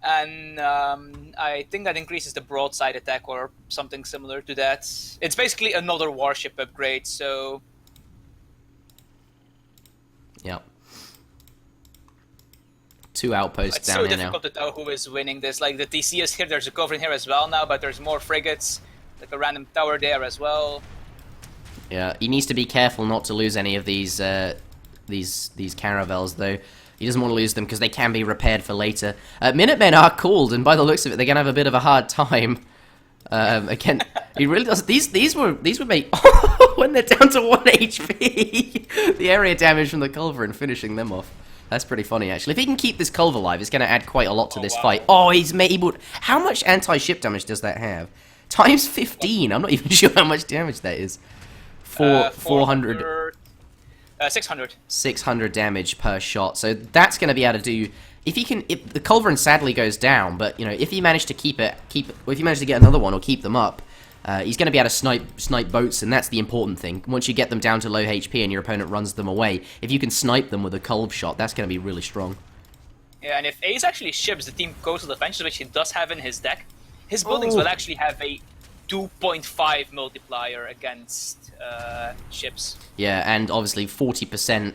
And I think that increases the broadside attack or something similar to that. It's basically another warship upgrade, so... Yep. 2 outposts It's down so here now. difficult to tell who is winning this. Like, the TC is here, there's a cover in here as well now, but there's more frigates. Like a random tower there as well. Yeah, he needs to be careful not to lose any of these caravels, though. He doesn't want to lose them because they can be repaired for later. Minutemen are called, and by the looks of it, they're gonna have a bit of a hard time. Again, he really does. These would make when they're down to 1 HP. The area damage from the culver and finishing them off. That's pretty funny, actually. If he can keep this culver alive, it's gonna add quite a lot to this fight. Oh, he's able. How much anti-ship damage does that have? Times 15. I'm not even sure how much damage that is. 400. 600. 600 damage per shot. So that's going to be able to do. If the culverin sadly goes down, but you know, if he managed to keep it, or if you manage to get another one or keep them up, he's going to be able to snipe boats, and that's the important thing. Once you get them down to low HP and your opponent runs them away, if you can snipe them with a culve shot, that's going to be really strong. Yeah, and if Ace actually ships the team coastal defenses, which he does have in his deck, his buildings will actually have a 2.5 multiplier against ships. Yeah, and obviously 40%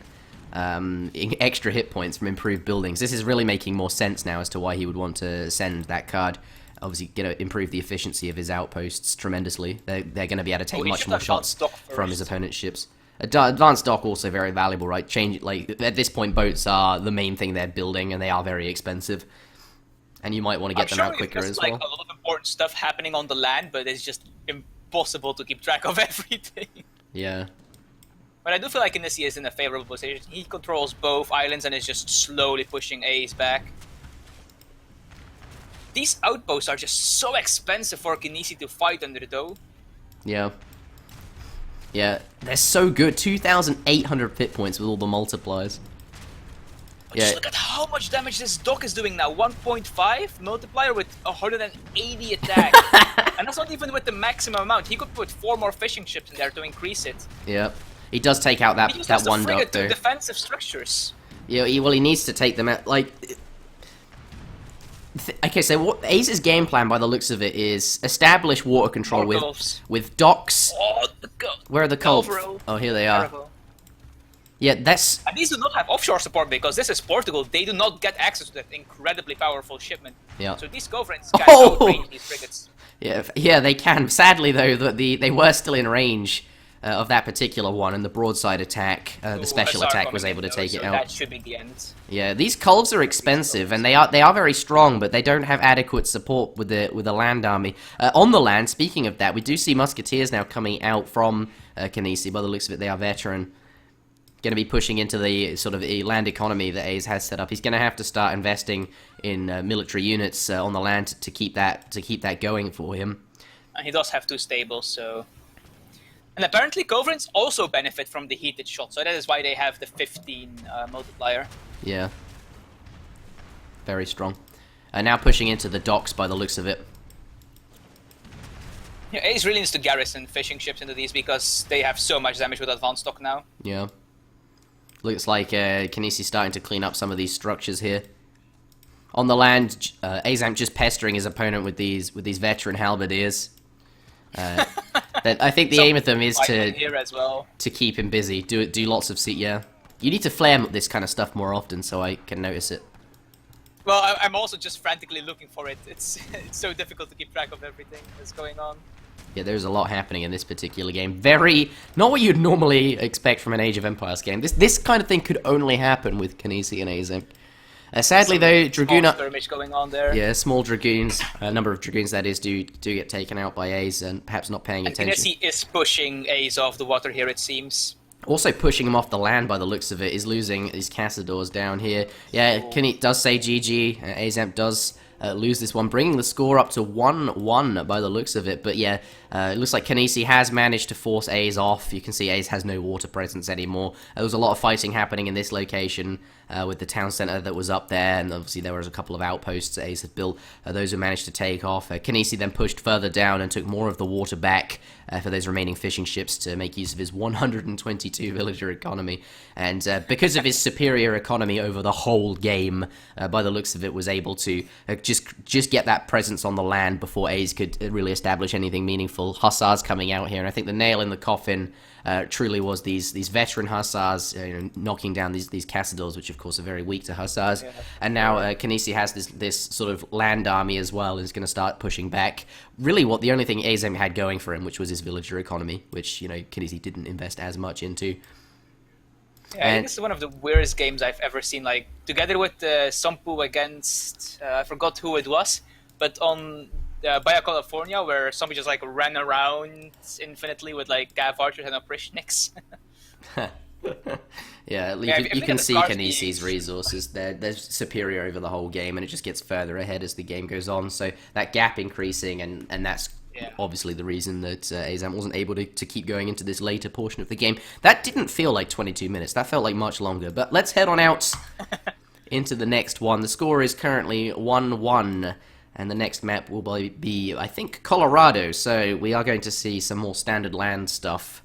extra hit points from improved buildings. This is really making more sense now as to why he would want to send that card. Obviously, going to improve the efficiency of his outposts tremendously. They're going to be able to take much more shots from his opponent's ships. Advanced dock also very valuable, right? At this point, boats are the main thing they're building, and they are very expensive. And you might want to get them out quicker as well. Like a lot of important stuff happening on the land, but it's just impossible to keep track of everything. Yeah. But I do feel like Kynesie is in a favorable position. He controls both islands and is just slowly pushing Ace back. These outposts are just so expensive for Kynesie to fight under, though. Yeah. Yeah, they're so good. 2,800 hit points with all the multipliers. But just look at how much damage this dock is doing now. 1.5 multiplier with 180 attack. And that's not even with the maximum amount. He could put 4 more fishing ships in there to increase it. Yeah. He does take out that one dock, though. Defensive structures. Yeah, well, he needs to take them out. Like, okay, so what Ace's game plan, by the looks of it, is establish water control with docks. Oh, where are the cults? Oh, here they are. Terrible. Yeah, that's... And these do not have offshore support because this is Portugal. They do not get access to that incredibly powerful shipment. Yeah. So these Governs can outrange these frigates. Yeah, they can. Sadly, though, they were still in range of that particular one, and the broadside attack, the special attack, was able to take it out. That should be the end. Yeah, these culves are expensive, and they are very strong, but they don't have adequate support with the land army. On the land, speaking of that, we do see musketeers now coming out from Kynesie. By the looks of it, they are veteran. Going to be pushing into the sort of land economy that Ace has set up. He's going to have to start investing in military units on the land to keep that going for him. And he does have 2 stables, so. And apparently, Governs also benefit from the heated shot, so that is why they have the 15 multiplier. Yeah. Very strong. Now pushing into the docks by the looks of it. Yeah, Ace really needs to garrison fishing ships into these because they have so much damage with advanced stock now. Yeah. Looks like Kynesie's starting to clean up some of these structures here. On the land, Aizamk just pestering his opponent with these veteran halberdiers. I think the aim of them is to keep him busy. Do lots of yeah. You need to flare this kind of stuff more often so I can notice it. Well, I'm also just frantically looking for it. It's so difficult to keep track of everything that's going on. Yeah, there's a lot happening in this particular game. Very not what you'd normally expect from an Age of Empires game. This kind of thing could only happen with Kynesie and Aizamk. Sadly, though, Dragoon skirmish going on there. Yeah, small dragoons, a number of dragoons that is, do get taken out by Ace and perhaps not paying attention. Kynesie is pushing Ace off the water here, it seems. Also pushing him off the land by the looks of it is losing his Castadors down here. Yeah, Kynesie does say GG. Aizamk does lose this one, bringing the score up to 1-1 by the looks of it. But yeah, it looks like Kynesie has managed to force A's off. You can see A's has no water presence anymore. There was a lot of fighting happening in this location with the town centre that was up there, and obviously there was a couple of outposts that A's had built. Those who managed to take off. Kynesie then pushed further down and took more of the water back for those remaining fishing ships to make use of his 122 villager economy. And because of his superior economy over the whole game, by the looks of it, was able to just get that presence on the land before A's could really establish anything meaningful. Hussars coming out here, and I think the nail in the coffin truly was these veteran Hussars knocking down these Cassadors, which of course are very weak to Hussars. Yeah. And now Kynesie has this sort of land army as well, and is going to start pushing back. Really, the only thing Aizamk had going for him, which was his villager economy, which Kynesie didn't invest as much into. Yeah, I think this is one of the weirdest games I've ever seen. Like, together with Sampu against, I forgot who it was, but on Baja California, where somebody just like ran around infinitely with like Cav archers and Oprishniks. Yeah, you can see Kynesie's resources. They're superior over the whole game, and it just gets further ahead as the game goes on. So that gap increasing, and that's obviously the reason that Aizamk wasn't able to keep going into this later portion of the game. That didn't feel like 22 minutes. That felt like much longer. But let's head on out into the next one. The score is currently 1-1. And the next map will be, I think, Colorado. So we are going to see some more standard land stuff.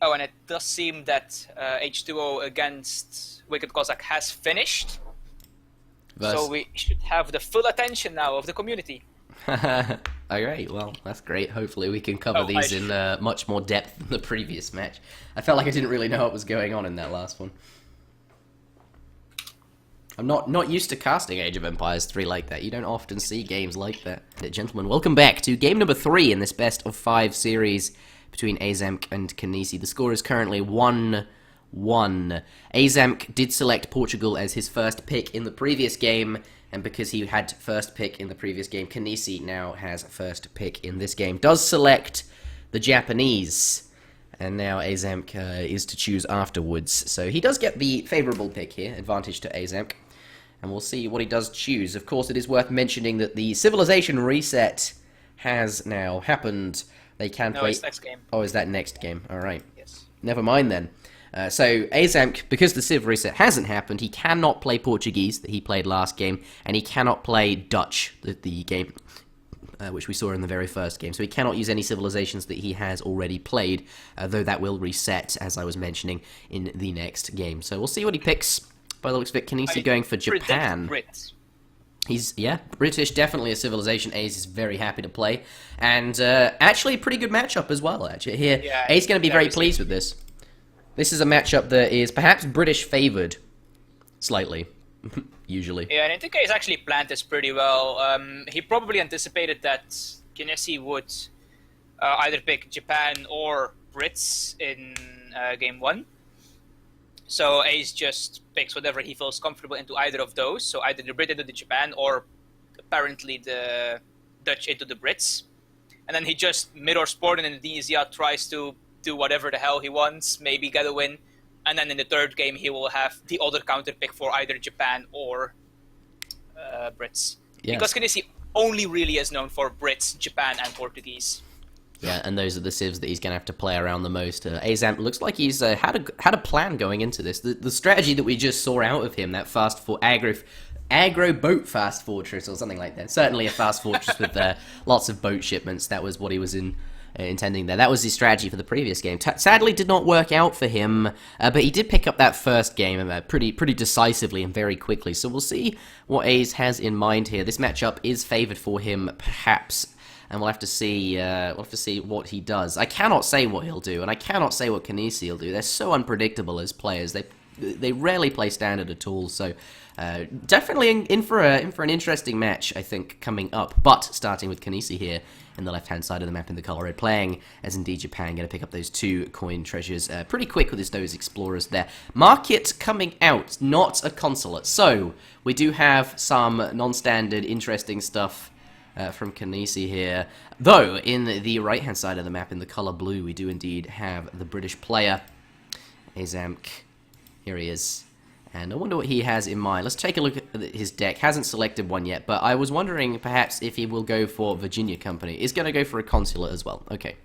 Oh, and it does seem that H2O against Wicked Cossack has finished. So we should have the full attention now of the community. Alright, well, that's great. Hopefully we can cover these in much more depth than the previous match. I felt like I didn't really know what was going on in that last one. I'm not used to casting Age of Empires 3 like that. You don't often see games like that. Gentlemen, welcome back to game number 3 in this best of 5 series between Aizamk and Kynesie. The score is currently 1-1. Aizamk did select Portugal as his first pick in the previous game, and because he had first pick in the previous game, Kynesie now has first pick in this game. Does select the Japanese, and now Aizamk is to choose afterwards. So he does get the favourable pick here, advantage to Aizamk. And we'll see what he does choose. Of course, it is worth mentioning that the civilization reset has now happened. They can play... it's next game. Oh, is that next game? All right. Yes. Never mind then. So Aizamk, because the civ reset hasn't happened, he cannot play Portuguese that he played last game, and he cannot play Dutch, the game which we saw in the very first game. So he cannot use any civilizations that he has already played, though that will reset, as I was mentioning, in the next game. So we'll see what he picks. By the looks of it, Kynesie going for Japan. British, definitely a civilization Ace is very happy to play. And actually a pretty good matchup as well, actually. Here, Ace going to be very pleased with this. This is a matchup that is perhaps British favoured, slightly, usually. Yeah, and I think Ace actually planned this pretty well. He probably anticipated that Kynesie would either pick Japan or Brits in game 1. So Ace just picks whatever he feels comfortable into either of those. So either the Brit into the Japan, or apparently the Dutch into the Brits. And then he just Mirror Sport in Indonesia, tries to do whatever the hell he wants, maybe get a win. And then in the third game he will have the other counter pick for either Japan or Brits. Yes. Because Kynesie only really is known for Brits, Japan and Portuguese. Yeah, and those are the civs that he's going to have to play around the most. Aizamk looks like he's had a plan going into this. The strategy that we just saw out of him, that aggro boat fast fortress or something like that. Certainly a fast fortress with lots of boat shipments. That was what he was intending there. That was his strategy for the previous game. Sadly, did not work out for him, but he did pick up that first game pretty decisively and very quickly. So we'll see what Ace has in mind here. This matchup is favoured for him, perhaps. And we'll have to see what he does. I cannot say what he'll do, and I cannot say what Kynesie will do. They're so unpredictable as players. They rarely play standard at all. So definitely in for an interesting match, I think, coming up. But starting with Kynesie here in the left-hand side of the map in the color red, playing as indeed Japan, going to pick up those 2 coin treasures pretty quick with those explorers there. Market coming out, not a consulate. So we do have some non-standard interesting stuff from Kynesie here. Though, in the right-hand side of the map, in the colour blue, we do indeed have the British player, Aizamk. Here he is. And I wonder what he has in mind. Let's take a look at his deck. Hasn't selected one yet, but I was wondering perhaps if he will go for Virginia Company. He's going to go for a consulate as well. Okay.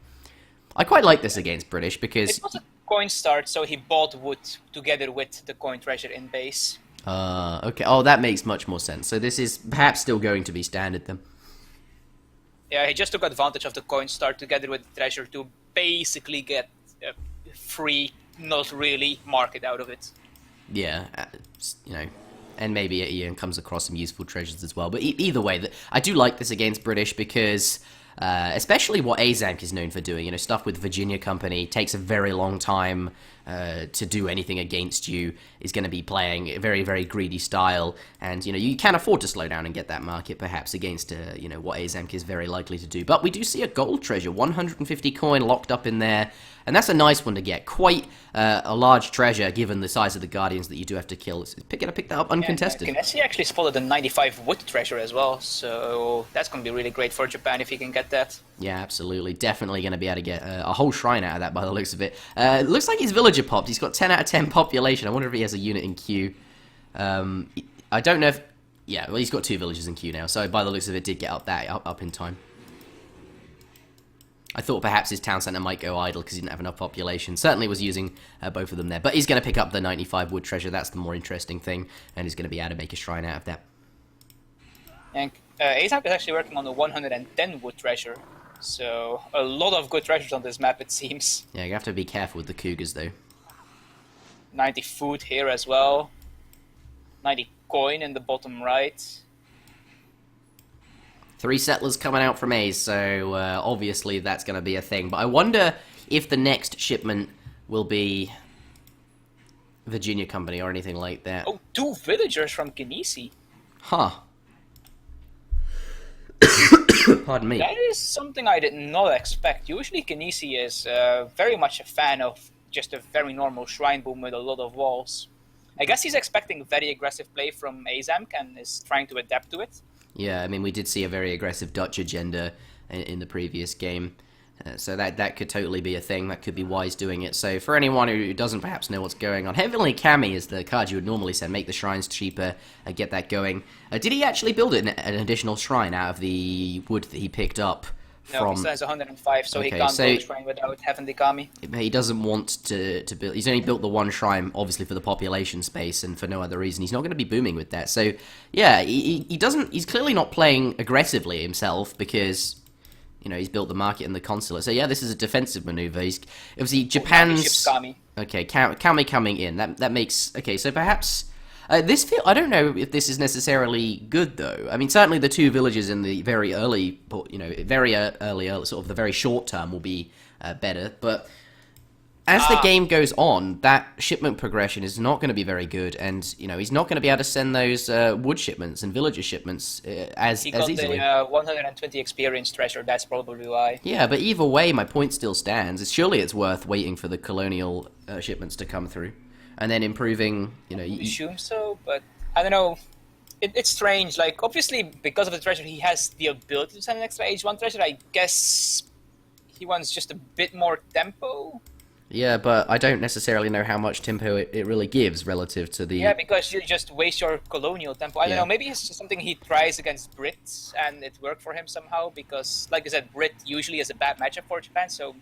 I quite like this against British because... It was a coin start, so he bought wood together with the coin treasure in base. Okay. Oh, that makes much more sense. So this is perhaps still going to be standard then. Yeah, he just took advantage of the coin start together with the treasure to basically get a free, not really, market out of it. Yeah, you know, and maybe Ian comes across some useful treasures as well. But either way, I do like this against British because, especially what Aizamk is known for doing, you know, stuff with Virginia Company takes a very long time to do anything against you, is going to be playing a very, very greedy style, and, you know, you can afford to slow down and get that market, perhaps, against, you know, what Aizamk is very likely to do. But we do see a gold treasure, 150 coin locked up in there, and that's a nice one to get. Quite a large treasure, given the size of the Guardians that you do have to kill. Pick that up uncontested. Yeah, Kynesie actually spotted a 95 wood treasure as well, so that's going to be really great for Japan if he can get that. Yeah, absolutely. Definitely going to be able to get a whole shrine out of that by the looks of it. Looks like his villager popped. He's got 10 out of 10 population. I wonder if he has a unit in queue. I don't know if... Yeah, well, he's got 2 villagers in queue now, so by the looks of it, did get up in time. I thought perhaps his town centre might go idle because he didn't have enough population. Certainly was using both of them there. But he's going to pick up the 95 wood treasure. That's the more interesting thing. And he's going to be able to make a shrine out of that. And Aizamk is actually working on the 110 wood treasure. So a lot of good treasures on this map, it seems. Yeah, you have to be careful with the Cougars, though. 90 food here as well. 90 coin in the bottom right. 3 settlers coming out from A's, so obviously that's going to be a thing. But I wonder if the next shipment will be Virginia Company or anything like that. Oh, 2 villagers from Kynesie. Huh. Pardon me. That is something I did not expect. Usually Kynesie is very much a fan of just a very normal shrine boom with a lot of walls. I guess he's expecting very aggressive play from Aizamk and is trying to adapt to it. Yeah, I mean, we did see a very aggressive Dutch agenda in the previous game. So that could totally be a thing. That could be wise doing it. So for anyone who doesn't perhaps know what's going on, Heavenly Kami is the card you would normally send. Make the shrines cheaper, get that going. Did he actually build an additional shrine out of the wood that he picked up? No, he says 105, so he can't build a shrine without Heavenly Kami. He doesn't want to build... He's only built the one shrine, obviously, for the population space and for no other reason. He's not going to be booming with that. So, yeah, he doesn't... He's clearly not playing aggressively himself because, you know, he's built the market and the consulate. So, yeah, this is a defensive maneuver. He's... Obviously, Japan's... Kami. Okay, Kami coming in. That makes... Okay, so perhaps... I don't know if this is necessarily good, though. I mean, certainly the 2 villages in the very early, you know, very early, sort of the very short term will be better. But as the game goes on, that shipment progression is not going to be very good. And, you know, he's not going to be able to send those wood shipments and villager shipments as easily. He got the 120 experience treasure, that's probably why. Yeah, but either way, my point still stands. Surely it's worth waiting for the colonial shipments to come through. And then improving, you know... I assume so, but I don't know. It's strange. Like, obviously, because of the treasure, he has the ability to send an extra H1 treasure. I guess he wants just a bit more tempo. Yeah, but I don't necessarily know how much tempo it really gives relative to the... Yeah, because you just waste your colonial tempo. I don't know, maybe it's just something he tries against Brits, and it worked for him somehow, because, like I said, Brit usually is a bad matchup for Japan, so...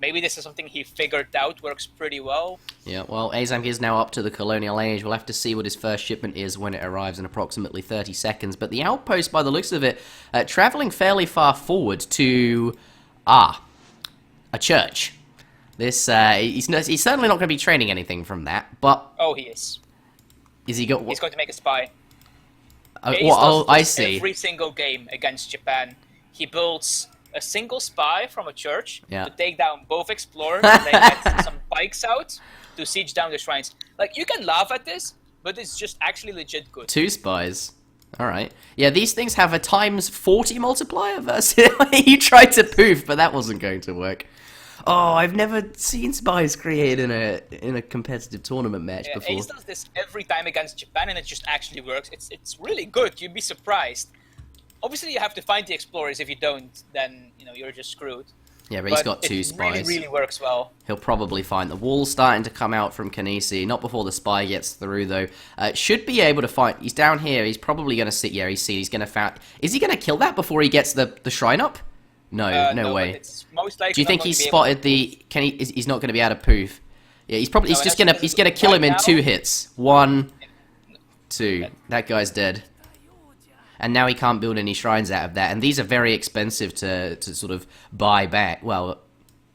Maybe this is something he figured out works pretty well. Yeah, well, Aizamk is now up to the colonial age. We'll have to see what his first shipment is when it arrives in approximately 30 seconds. But the outpost, by the looks of it, traveling fairly far forward to... a church. This, he's certainly not going to be training anything from that, but... Oh, he is. Is he got... He's going to make a spy. I see. Every single game against Japan, he builds... a single spy from a church to take down both explorers and then get some bikes out to siege down the shrines. Like, you can laugh at this, but it's just actually legit good. 2 spies. Alright. Yeah, these things have a times 40 multiplier versus... You tried to poof, but that wasn't going to work. Oh, I've never seen spies created in a competitive tournament match before. Ace does this every time against Japan, and it just actually works. It's really good. You'd be surprised. Obviously, you have to find the explorers. If you don't, then, you know, you're just screwed. Yeah, but he's got it 2 really, spies. really works well. He'll probably find the wall starting to come out from Kynesie. Not before the spy gets through, though. Should be able to find... He's down here. He's probably going to sit... Yeah, he's going to find... Is he going to kill that before he gets the shrine up? No, no way. It's most likely Do you think he's spotted the... He's not going to be able to poof? Yeah, he's probably... He's going to kill him in 2 hits. 1, 2. That guy's dead. And now he can't build any shrines out of that. And these are very expensive to sort of buy back. Well,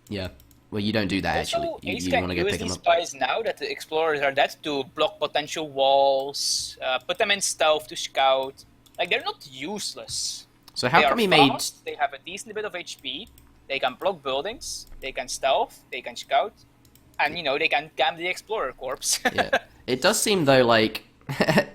yeah. Well, you don't do that, actually. You want to go pick them up. Spies now that the explorers are dead to block potential walls, put them in stealth to scout. Like, they're not useless. So how come he made... They have a decent bit of HP. They can block buildings. They can stealth. They can scout. And, you know, they can camp the explorer corpse. Yeah. It does seem, though, like...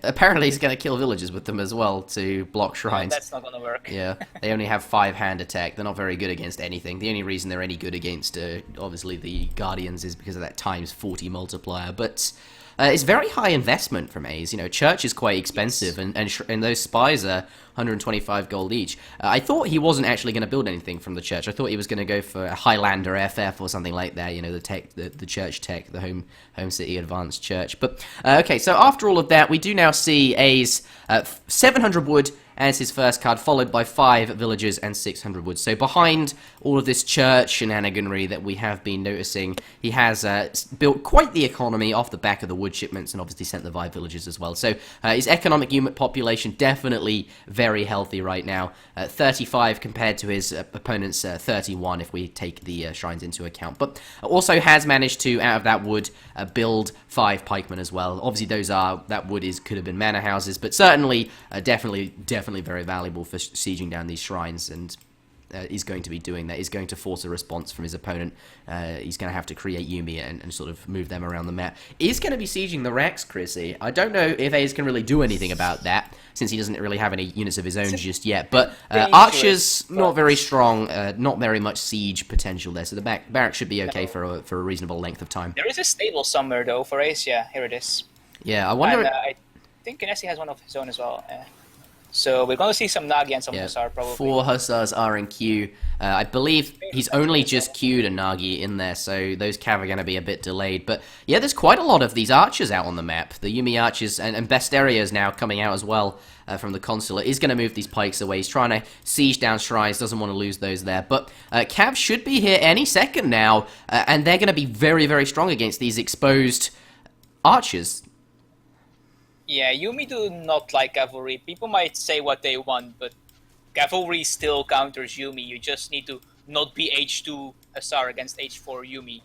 apparently he's going to kill villagers with them as well to block shrines. That's not going to work. Yeah, they only have 5-hand attack. They're not very good against anything. The only reason they're any good against, obviously, the Guardians is because of that times 40 multiplier. But it's very high investment from A's. You know, Church is quite expensive, yes. and those spies are 125 gold each. I thought he wasn't actually going to build anything from the Church. I thought he was going to go for a Highlander FF or something like that. You know, the Church tech, the home city advanced Church. But okay, so after all of that, we do now see A's 700 wood as his first card, followed by 5 villagers and 600 wood. So behind all of this Church shenaniganry that we have been noticing, he has built quite the economy off the back of the wood shipments and obviously sent the 5 villagers as well. So his economic unit population definitely very healthy right now. 35 compared to his opponent's 31 if we take the shrines into account. But also has managed to, out of that wood, build 5 pikemen as well. Obviously that wood could have been manor houses, but certainly definitely very valuable for sieging down these shrines, and he's going to be doing that. He's going to force a response from his opponent. He's going to have to create Yumi and sort of move them around the map. He's going to be sieging the Rex, Chrissy. I don't know if A's can really do anything about that, since he doesn't really have any units of his own just yet. But Archers, not very strong, not very much siege potential there, so the barracks should be okay for a reasonable length of time. There is a stable somewhere, though, for Ace. Yeah, here it is. Yeah, I wonder... And, I think Kynesie has one of his own as well. So we're going to see some Nagi and some Hussar, probably. 4 Hussars are in queue. I believe he's only just queued a Nagi in there, so those cav are going to be a bit delayed. But yeah, there's quite a lot of these archers out on the map. The Yumi archers and Besteria is now coming out as well from the consulate. He's going to move these pikes away. He's trying to siege down shrines, doesn't want to lose those there. But cav should be here any second now, and they're going to be very, very strong against these exposed archers. Yeah, Yumi do not like cavalry. People might say what they want, but cavalry still counters Yumi. You just need to not be H2 Hussar against H4 Yumi.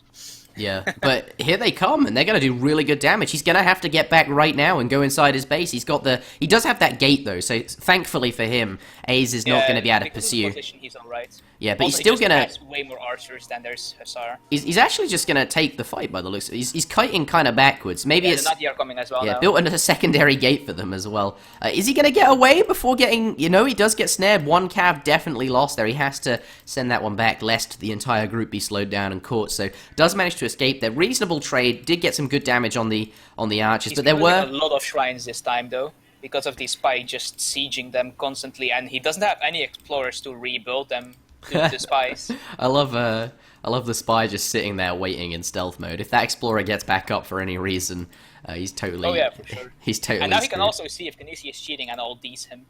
Yeah, but here they come, and they're going to do really good damage. He's going to have to get back right now and go inside his base. He does have that gate, though, so thankfully for him, A's is not going to be able to pursue. Position, he's all right. Yeah, but also, he's still going to... has way more archers than there's Hussar. He's actually just going to take the fight by the looks. He's kiting kind of backwards. Maybe it's... the Nadi are coming as well now. Built a secondary gate for them as well. Is he going to get away before getting... You know, he does get snared. One cav definitely lost there. He has to send that one back, lest the entire group be slowed down and caught. So, does manage to escape there. Reasonable trade. Did get some good damage on the archers, but there were... a lot of shrines this time, though, because of the spy just sieging them constantly, and he doesn't have any explorers to rebuild them to the spies. I love the spy just sitting there waiting in stealth mode. If that explorer gets back up for any reason, he's totally... Oh yeah, for sure. He's totally And now he screwed. can also see if Kynesie is cheating and all these him.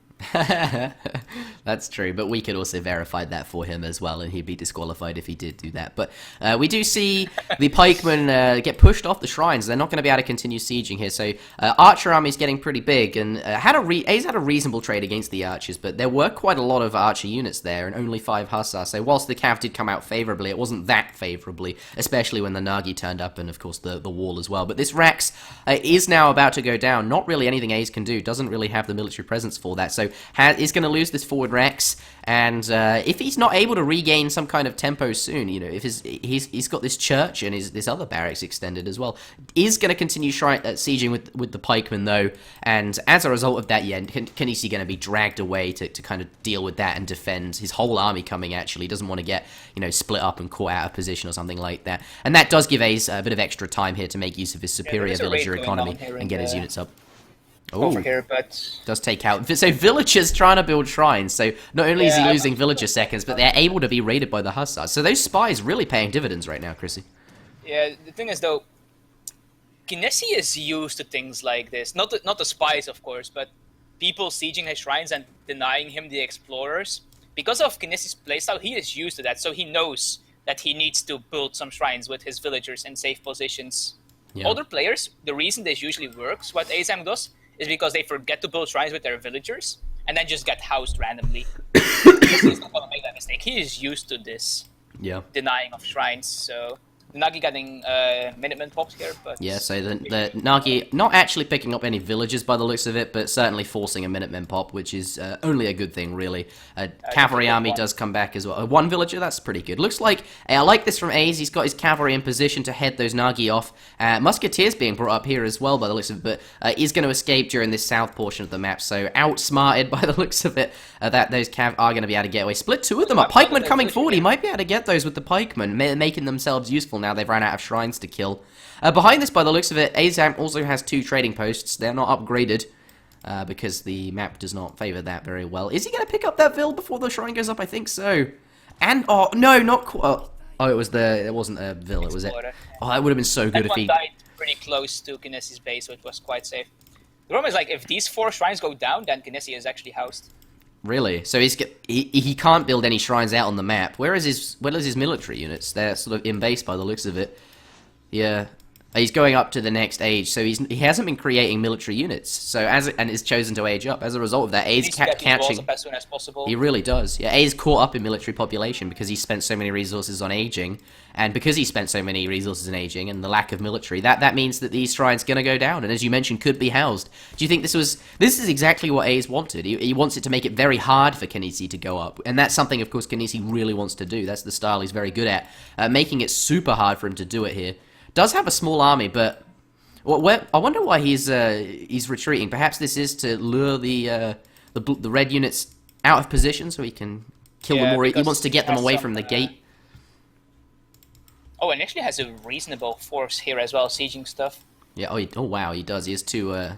That's true, but we could also verify that for him as well, and he'd be disqualified if he did do that. But we do see the pikemen get pushed off the shrines. They're not going to be able to continue sieging here, so archer army's getting pretty big, and A's had a reasonable trade against the archers, but there were quite a lot of archer units there, and only 5 hussars, so whilst the cav did come out favourably, it wasn't that favourably, especially when the Nagi turned up, and of course the wall as well. But this Rex is now about to go down. Not really anything A's can do, doesn't really have the military presence for that, so is going to lose this forward Rex, and if he's not able to regain some kind of tempo soon, you know, if he's got this church and this other barracks extended as well, is going to continue sieging with the pikemen though, and as a result of that, yeah, Kynesie going to be dragged away to kind of deal with that and defend his whole army coming. Actually, doesn't want to get, you know, split up and caught out of position or something like that, and that does give Ace a bit of extra time here to make use of his superior villager economy and get his units up. over Ooh. here, but Does take out. So villagers trying to build shrines. So not only is he Yeah, losing villager seconds, but they're able to be raided by the hussars. So those spies really paying dividends right now, Chrissy. yeah, the thing is though, Kynesie is used to things like this. Not the spies, of course, but people sieging his shrines and denying him the explorers. Because of Kynesie's playstyle, he is used to that, so he knows that he needs to build some shrines with his villagers in safe positions. Yeah. Other players, the reason this usually works, what Aizamk does, is because they forget to build shrines with their villagers and then just get housed randomly. He's not gonna make that mistake. He is used to this Yeah. denying of shrines, so Nagi getting Minutemen popped here, but Yeah, so the Nagi not actually picking up any villagers by the looks of it, but certainly forcing a Minutemen pop, which is only a good thing, really. Cavalry army does come back as well. One villager, that's pretty good. Looks like, I like this from A's, he's got his cavalry in position to head those Nagi off. Musketeers being brought up here as well by the looks of it, but he's going to escape during this south portion of the map, so outsmarted by the looks of it, that those cav are going to be able to get away. Split two of them, a pikeman coming forward, he might be able to get those with the pikemen, making themselves useful now they've ran out of shrines to kill. Behind this, by the looks of it, Aizamk also has 2 trading posts. They're not upgraded because the map does not favor that very well. Is he going to pick up that vill before the shrine goes up? I think so. And, oh, no, not quite. Oh, it wasn't a vill, it was it. Oh, that would have been so good that if one he... died pretty close to Kynesie's base, so it was quite safe. The problem is, like, if these 4 shrines go down, then Kynesie is actually housed. Really? So he can't build any shrines out on the map. Where is his military units? They're sort of in base by the looks of it. Yeah. He's going up to the next age, so he hasn't been creating military units. So and is chosen to age up. As a result of that, A's catching. Up as soon as possible. He really does. Yeah, A's caught up in military population because he spent so many resources on aging, and because he spent so many resources in aging and the lack of military, that means that these shrines gonna go down, and as you mentioned, could be housed. Do you think this is exactly what A's wanted? He wants it to make it very hard for Kynesie to go up, and that's something, of course, Kynesie really wants to do. That's the style he's very good at, making it super hard for him to do it here. Does have a small army, but I wonder why he's retreating. Perhaps this is to lure the red units out of position so he can kill them more. He wants to get them away from the gate. Oh, and he actually has a reasonable force here as well, sieging stuff. Yeah. Oh wow, he does. He has 2.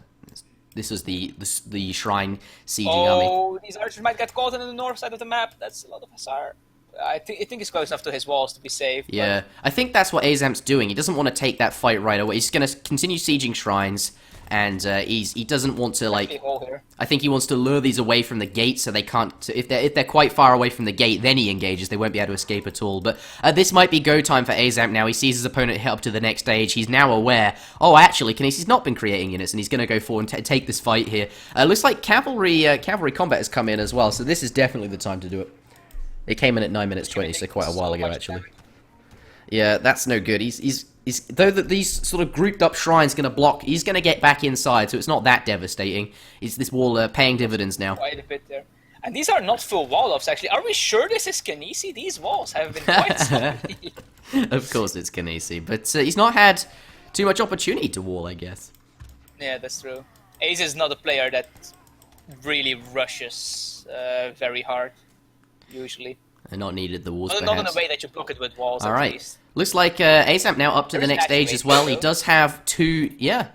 This is the shrine sieging army. Oh, these archers might get caught on the north side of the map. That's a lot of hussar. I think he's close enough to his walls to be safe. Yeah, I think that's what Aizamk's doing. He doesn't want to take that fight right away. He's going to continue sieging shrines, and he doesn't want to, like... I think he wants to lure these away from the gate so they can't... If they're quite far away from the gate, then he engages. They won't be able to escape at all. But this might be go time for Aizamk now. He sees his opponent hit up to the next stage. He's now aware, oh, actually, Kynesie's not been creating units, and he's going to go forward and take this fight here. Looks like cavalry combat has come in as well, so this is definitely the time to do it. It came in at 9 minutes 20, so quite a while ago, actually. Yeah, that's no good. Though that these sort of grouped up shrines going to block, he's going to get back inside, so it's not that devastating. Is this wall paying dividends now? Quite a bit there. And these are not full wall-offs, actually. Are we sure this is Kynesie? These walls have been quite solid. Of course it's Kynesie, but he's not had too much opportunity to wall, I guess. Yeah, that's true. Ace is not a player that really rushes very hard. Usually. And not needed the walls, well, perhaps. not in a way that you block it with walls, All at right. least. Looks like Aizamk now up to the next stage as well. He does have 2... Yeah.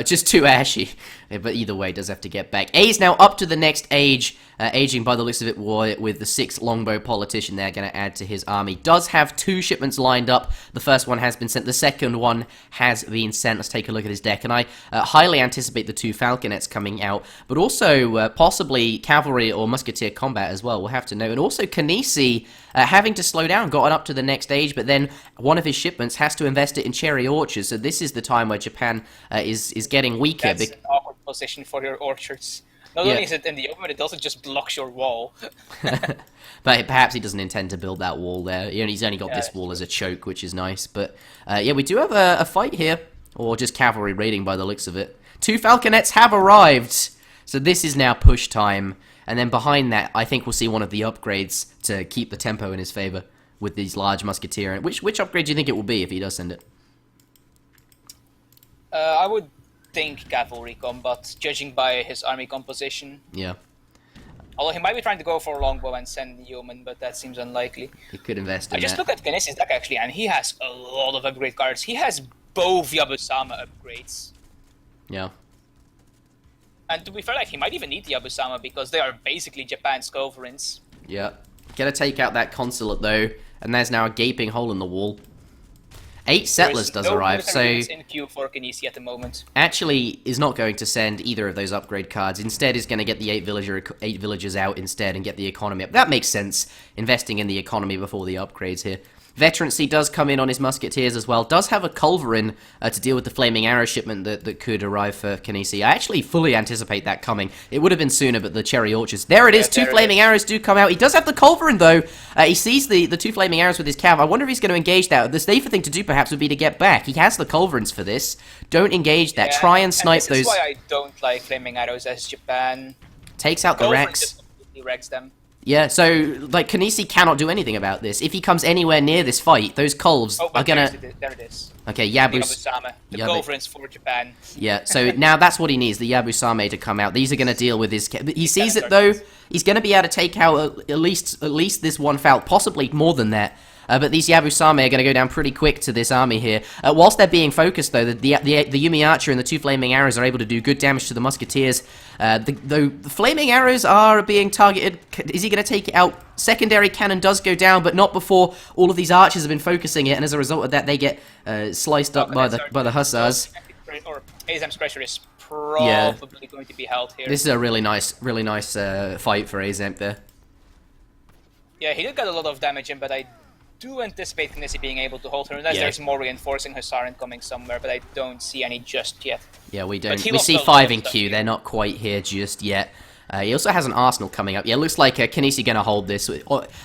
Just 2 Ashy. But either way, does have to get back. A's now up to the next age. Aging by the looks of it with the 6th longbow politician there going to add to his army. Does have 2 shipments lined up. The first one has been sent. The second one has been sent. Let's take a look at his deck. And I highly anticipate the 2 falconets coming out. But also possibly cavalry or musketeer combat as well. We'll have to know. And also Kynesie having to slow down. Gotten up to the next stage. But then one of his shipments has to invest it in cherry orchards. So this is the time where Japan is getting weaker. That's an awkward position for your orchards. Not only is it in the open, but it also just blocks your wall. But perhaps he doesn't intend to build that wall there. He's only got this wall as a choke, which is nice. But yeah, we do have a fight here. Or just cavalry raiding by the looks of it. 2 falconets have arrived. So this is now push time. And then behind that, I think we'll see one of the upgrades to keep the tempo in his favor with these large musketeer. Which upgrade do you think it will be if he does send it? I would think cavalry combat, judging by his army composition. Yeah. Although he might be trying to go for a longbow and send human, but that seems unlikely. He could invest in I just that. looked at Kynesie's deck actually, and he has a lot of upgrade cards. He has both Yabusama upgrades. Yeah. And to be fair, like, he might even need the Yabusama because they are basically Japan's Coverins. Yeah. Gotta take out that consulate, though, and there's now a gaping hole in the wall. 8 settlers does arrive, so in queue for Kynesie at the moment. actually is not going to send either of those upgrade cards. Instead is going to get the 8 villagers out instead and get the economy up. That makes sense, investing in the economy before the upgrades here. Veterancy does come in on his musketeers as well. Does have a culverin to deal with the flaming arrow shipment that could arrive for Kynesie. I actually fully anticipate that coming. It would have been sooner, but the cherry orchards. There it is. Two flaming arrows do come out. He does have the culverin, though. He sees the 2 flaming arrows with his cav. I wonder if he's going to engage that. The safer thing to do, perhaps, would be to get back. He has the culverins for this. Don't engage that. Try and snipe those. This is why I don't like flaming arrows as Japan takes out the Rex. Just completely wrecks them. Yeah, so, like, Kynesie cannot do anything about this. If he comes anywhere near this fight, those culves are gonna... There it is. Okay, Yabusame. The Coverins for Japan. Yeah, so now that's what he needs, the Yabusame to come out. These are gonna deal with his... He sees it, though. He's gonna be able to take out at least this one foul, possibly more than that. But these Yabusame are going to go down pretty quick to this army here. Whilst they're being focused, though, the Yumi Archer and the 2 flaming arrows are able to do good damage to the musketeers. The flaming arrows are being targeted. Is he going to take it out? Secondary cannon does go down, but not before all of these archers have been focusing it, and as a result of that, they get sliced up by the hussars. Or Azam's pressure is probably going to be held here. This is a really nice fight for Aizamk there. Yeah, he did get a lot of damage in, but I do anticipate Kynesie being able to hold her, unless there's more reinforcing Hussar incoming somewhere, but I don't see any just yet. Yeah, we don't. We see 5 in queue. They're not quite here just yet. He also has an arsenal coming up. Yeah, it looks like Kynesie going to hold this.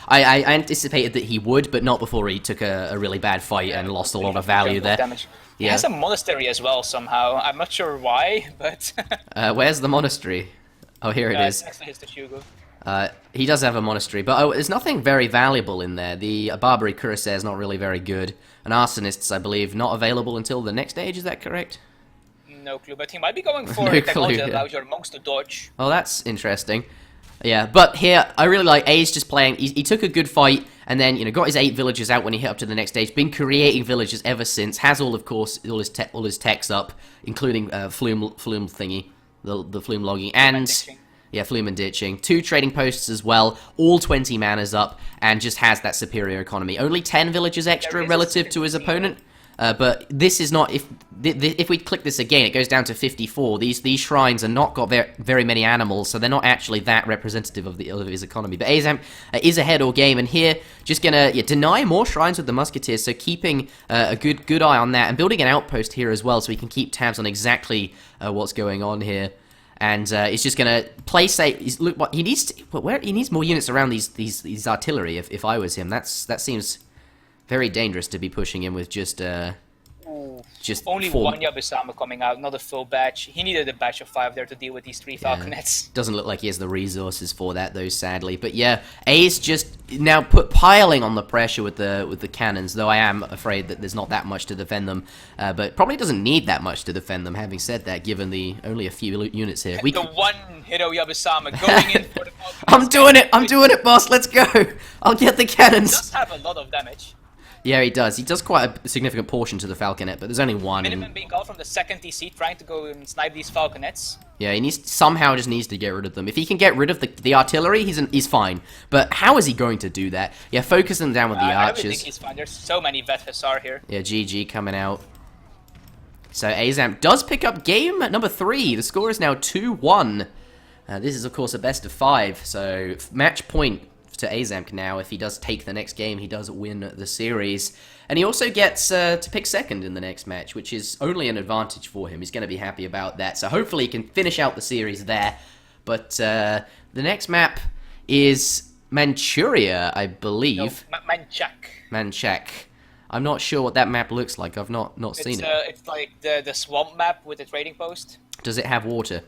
I anticipated that he would, but not before he took a really bad fight and lost a lot of value there. Damage. He has a monastery as well somehow. I'm not sure why, but... where's the monastery? Oh, here it is. Next to his Teshugo. He does have a monastery, but there's nothing very valuable in there. The Barbary Cuirassier is not really very good. And Arsonists, I believe, not available until the next stage, is that correct? No clue, but he might be going for technology that allows your monks to dodge. Oh, that's interesting. Yeah, but here, I really like A's just playing. He took a good fight, and then, got his 8 villagers out when he hit up to the next stage. Been creating villages ever since. Has all his techs up, including flume thingy, the flume logging, and... Yeah, flume and ditching. 2 trading posts as well. All 20 manas up, and just has that superior economy. Only 10 villagers extra relative to his opponent. But this is not... If we click this again, it goes down to 54. These shrines are not got very many animals, so they're not actually that representative of his economy. But Aizamk is ahead all game, and here just gonna deny more shrines with the musketeers. So keeping a good eye on that, and building an outpost here as well, so we can keep tabs on exactly what's going on here. And he's just gonna play safe. Look, what he needs. He needs more units around these artillery. If I was him, that seems very dangerous to be pushing him with just only 4. 1 Yabusama coming out, not a full batch. He needed a batch of 5 there to deal with these 3 falconets. Doesn't look like he has the resources for that, though, sadly. But yeah, A's just now piling on the pressure with the cannons. Though I am afraid that there's not that much to defend them, but probably doesn't need that much to defend them. Having said that, given the only a few units here, the one Hiro Yabusama going in for the. I'm doing it, boss. Let's go. I'll get the cannons. He does have a lot of damage. Yeah, he does. He does quite a significant portion to the falconet, but there's only 1. Minimum being called from the 2nd TC trying to go and snipe these falconets. Yeah, he somehow just needs to get rid of them. If he can get rid of the artillery, he's fine. But how is he going to do that? Yeah, focus them down with the archers. I don't think he's fine. There's so many vet hussar here. Yeah, GG coming out. So Aizamk does pick up game number 3. The score is now 2-1. This is, of course, a best of 5. So match point to Aizamk now. If he does take the next game, he does win the series. And he also gets to pick 2nd in the next match, which is only an advantage for him. He's going to be happy about that. So hopefully he can finish out the series there. But the next map is Manchuria, I believe. No, Manchak. I'm not sure what that map looks like. I've not seen it. It's like the swamp map with the trading post. Does it have water?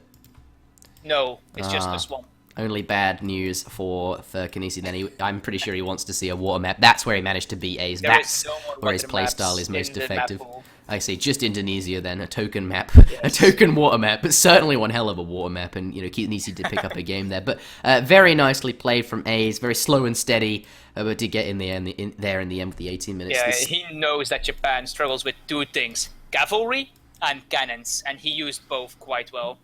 No, it's just a swamp. Only bad news for Kynesie then. I'm pretty sure he wants to see a water map. That's where he managed to beat A's. That's where his playstyle is most effective. I see, just Indonesia then, a token map. Yes. A token water map, but certainly one hell of a water map, and Kynesie did pick up a game there. But very nicely played from A's, very slow and steady, but did get in the end with the 18 minutes. Yeah, he knows that Japan struggles with 2 things, cavalry and cannons, and he used both quite well.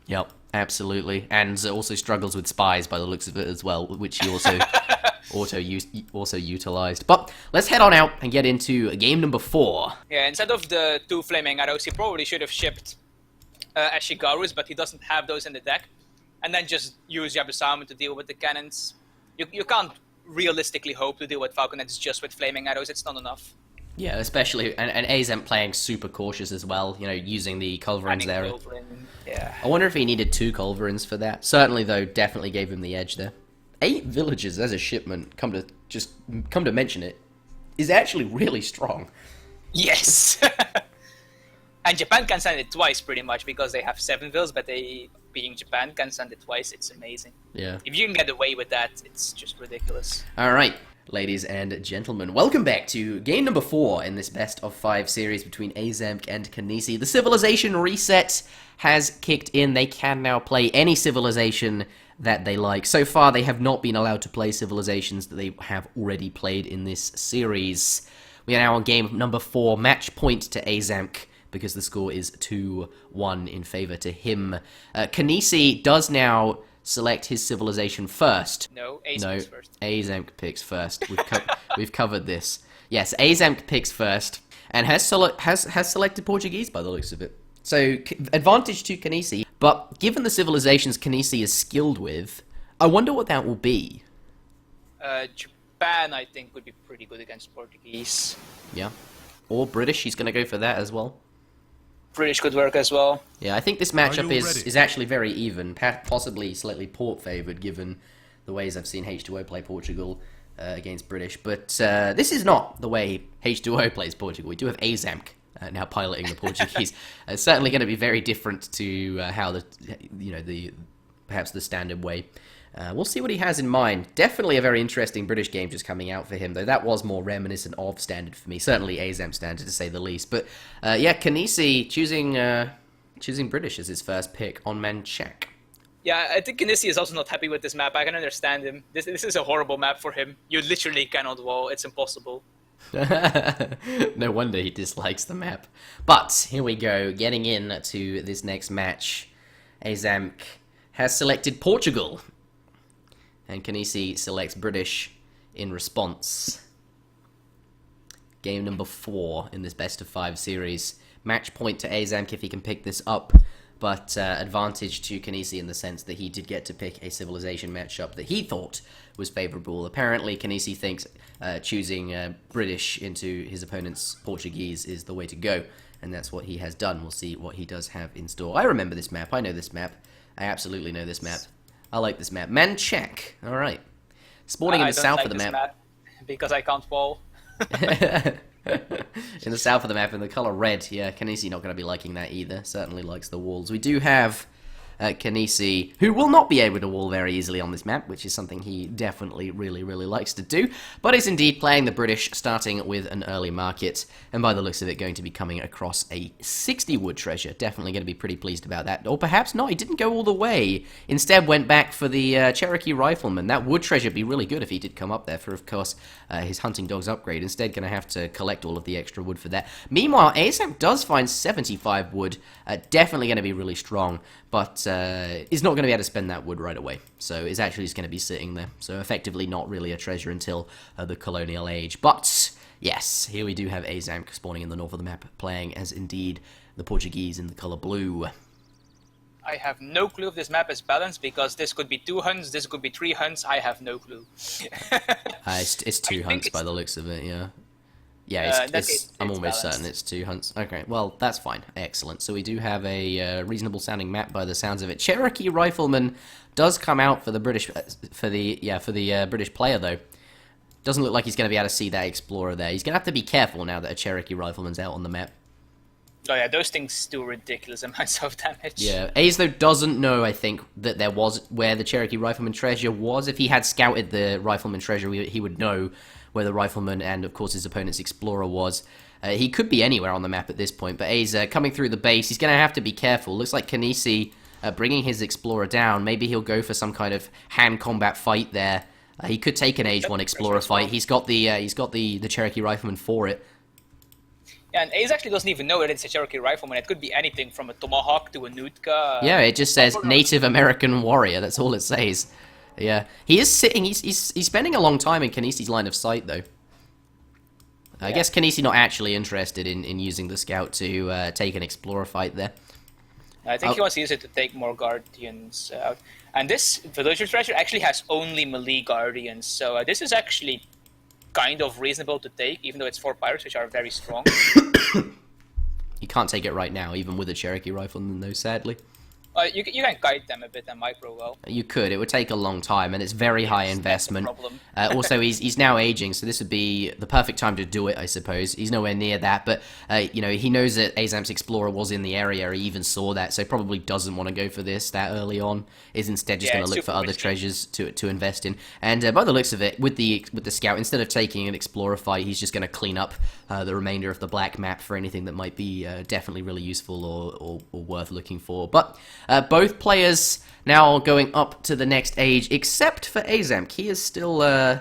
Yep. Absolutely, and also struggles with spies by the looks of it as well, which he also also utilized. But let's head on out and get into game number 4. Yeah, instead of the 2 flaming arrows, he probably should have shipped Ashigarus, but he doesn't have those in the deck. And then just use Yabusame to deal with the cannons. You can't realistically hope to deal with Falconets just with flaming arrows, it's not enough. Yeah, especially, and Aizamk playing super cautious as well, you know, using the Culverins there. Yeah. I wonder if he needed 2 Culverins for that. Certainly, though, definitely gave him the edge there. 8 villages as a shipment, come to mention it, is actually really strong. Yes! And Japan can send it twice, pretty much, because they have 7 vills, but they, being Japan, can send it twice. It's amazing. Yeah. If you can get away with that, it's just ridiculous. Alright, ladies and gentlemen, welcome back to game number 4 in this best of 5 series between Aizamk and Kynesie. The civilization reset has kicked in. They can now play any civilization that they like. So far, they have not been allowed to play civilizations that they have already played in this series. We are now on game number 4, match point to Aizamk, because the score is 2-1 in favor to him. Kynesie does now select his civilization first. No, Aizamk first. Aizamk picks first. We've covered this. Yes, Aizamk picks first, and has selected Portuguese by the looks of it. So, advantage to Kynesie, but given the civilizations Kynesie is skilled with, I wonder what that will be. Japan, I think, would be pretty good against Portuguese. Yeah. Or British, he's going to go for that as well. British could work as well. Yeah, I think this matchup is actually very even, possibly slightly port-favoured, given the ways I've seen H2O play Portugal against British. But this is not the way H2O plays Portugal. We do have Aizamk now piloting the Portuguese. It's certainly going to be very different to how perhaps the standard way. We'll see what he has in mind. Definitely a very interesting British game just coming out for him, though that was more reminiscent of standard for me. Certainly Aizamk standard, to say the least. But yeah, Kynesie choosing British as his first pick on Manchac. Yeah, I think Kynesie is also not happy with this map. I can understand him. This is a horrible map for him. You literally cannot wall. It's impossible. No wonder he dislikes the map. But here we go, getting into this next match. Aizamk has selected Portugal, and Kynesie selects British in response. Game number 4 in this best of 5 series. Match point to Aizamk if he can pick this up, but advantage to Kynesie in the sense that he did get to pick a civilization matchup that he thought was favourable. Apparently, Kynesie thinks choosing British into his opponent's Portuguese is the way to go, and that's what he has done. We'll see what he does have in store. I remember this map. I know this map. I absolutely know this map. I like this map. Manchac. All right. Spawning in the south of the map. Because I can't wall. In the south of the map, in the color red. Yeah, Kynesie not going to be liking that either. Certainly likes the walls. We do have Kynesie, who will not be able to wall very easily on this map, which is something he definitely really likes to do, but is indeed playing the British, starting with an early market, and by the looks of it, going to be coming across a 60 wood treasure. Definitely going to be pretty pleased about that. Or perhaps not, he didn't go all the way. Instead went back for the Cherokee Rifleman. That wood treasure would be really good if he did come up there for, of course, his Hunting Dogs upgrade. Instead, going to have to collect all of the extra wood for that. Meanwhile, Aizamk does find 75 wood. Definitely going to be really strong, but is not going to be able to spend that wood right away. So is actually just going to be sitting there. So effectively not really a treasure until the colonial age. But yes, here we do have Aizamk spawning in the north of the map, playing as indeed the Portuguese in the color blue. I have no clue if this map is balanced, because this could be 2 hunts, this could be 3 hunts. I have no clue. It's 2 hunts by the looks of it, yeah. Yeah, I'm almost certain it's 2 hunts. Okay, well, that's fine. Excellent. So we do have a reasonable sounding map by the sounds of it. Cherokee Rifleman does come out for the British British player though. Doesn't look like he's going to be able to see that Explorer there. He's going to have to be careful now that a Cherokee Rifleman's out on the map. Oh yeah, those things do ridiculous amounts of damage. Yeah, Ace though doesn't know, I think, that there was where the Cherokee Rifleman treasure was. If he had scouted the Rifleman treasure, he would know where the Rifleman and, of course, his opponent's Explorer was. He could be anywhere on the map at this point, but Ace coming through the base, he's going to have to be careful. Looks like Kynesie bringing his Explorer down. Maybe he'll go for some kind of hand combat fight there. He could take an Age 1 Explorer fight. He's got the Cherokee Rifleman for it. Yeah, and Ace actually doesn't even know that it's a Cherokee rifleman. It could be anything from a tomahawk to a Nootka. Yeah, it just says Native American warrior. That's all it says. Yeah, he is sitting. He's spending a long time in Kniese's line of sight, though. I guess Kynesie not actually interested in using the scout to take an explorer fight there. I think he wants to use it to take more guardians out. And this villager treasure actually has only melee guardians, so this is actually kind of reasonable to take, even though it's 4 pirates, which are very strong. You can't take it right now, even with a Cherokee rifleman, though, sadly. You can guide them a bit and micro well. You could. It would take a long time, and it's very high investment. That's the problem. Also, he's now aging, so this would be the perfect time to do it, I suppose. He's nowhere near that, but you know, he knows that Azamk's explorer was in the area. He even saw that, so probably doesn't want to go for this that early on. Is instead just going to look for other treasures to invest in. And by the looks of it, with the scout, instead of taking an explorer fight, he's just going to clean up the remainder of the black map for anything that might be definitely really useful or worth looking for. But both players now going up to the next age, except for Aizamk. He is still... No,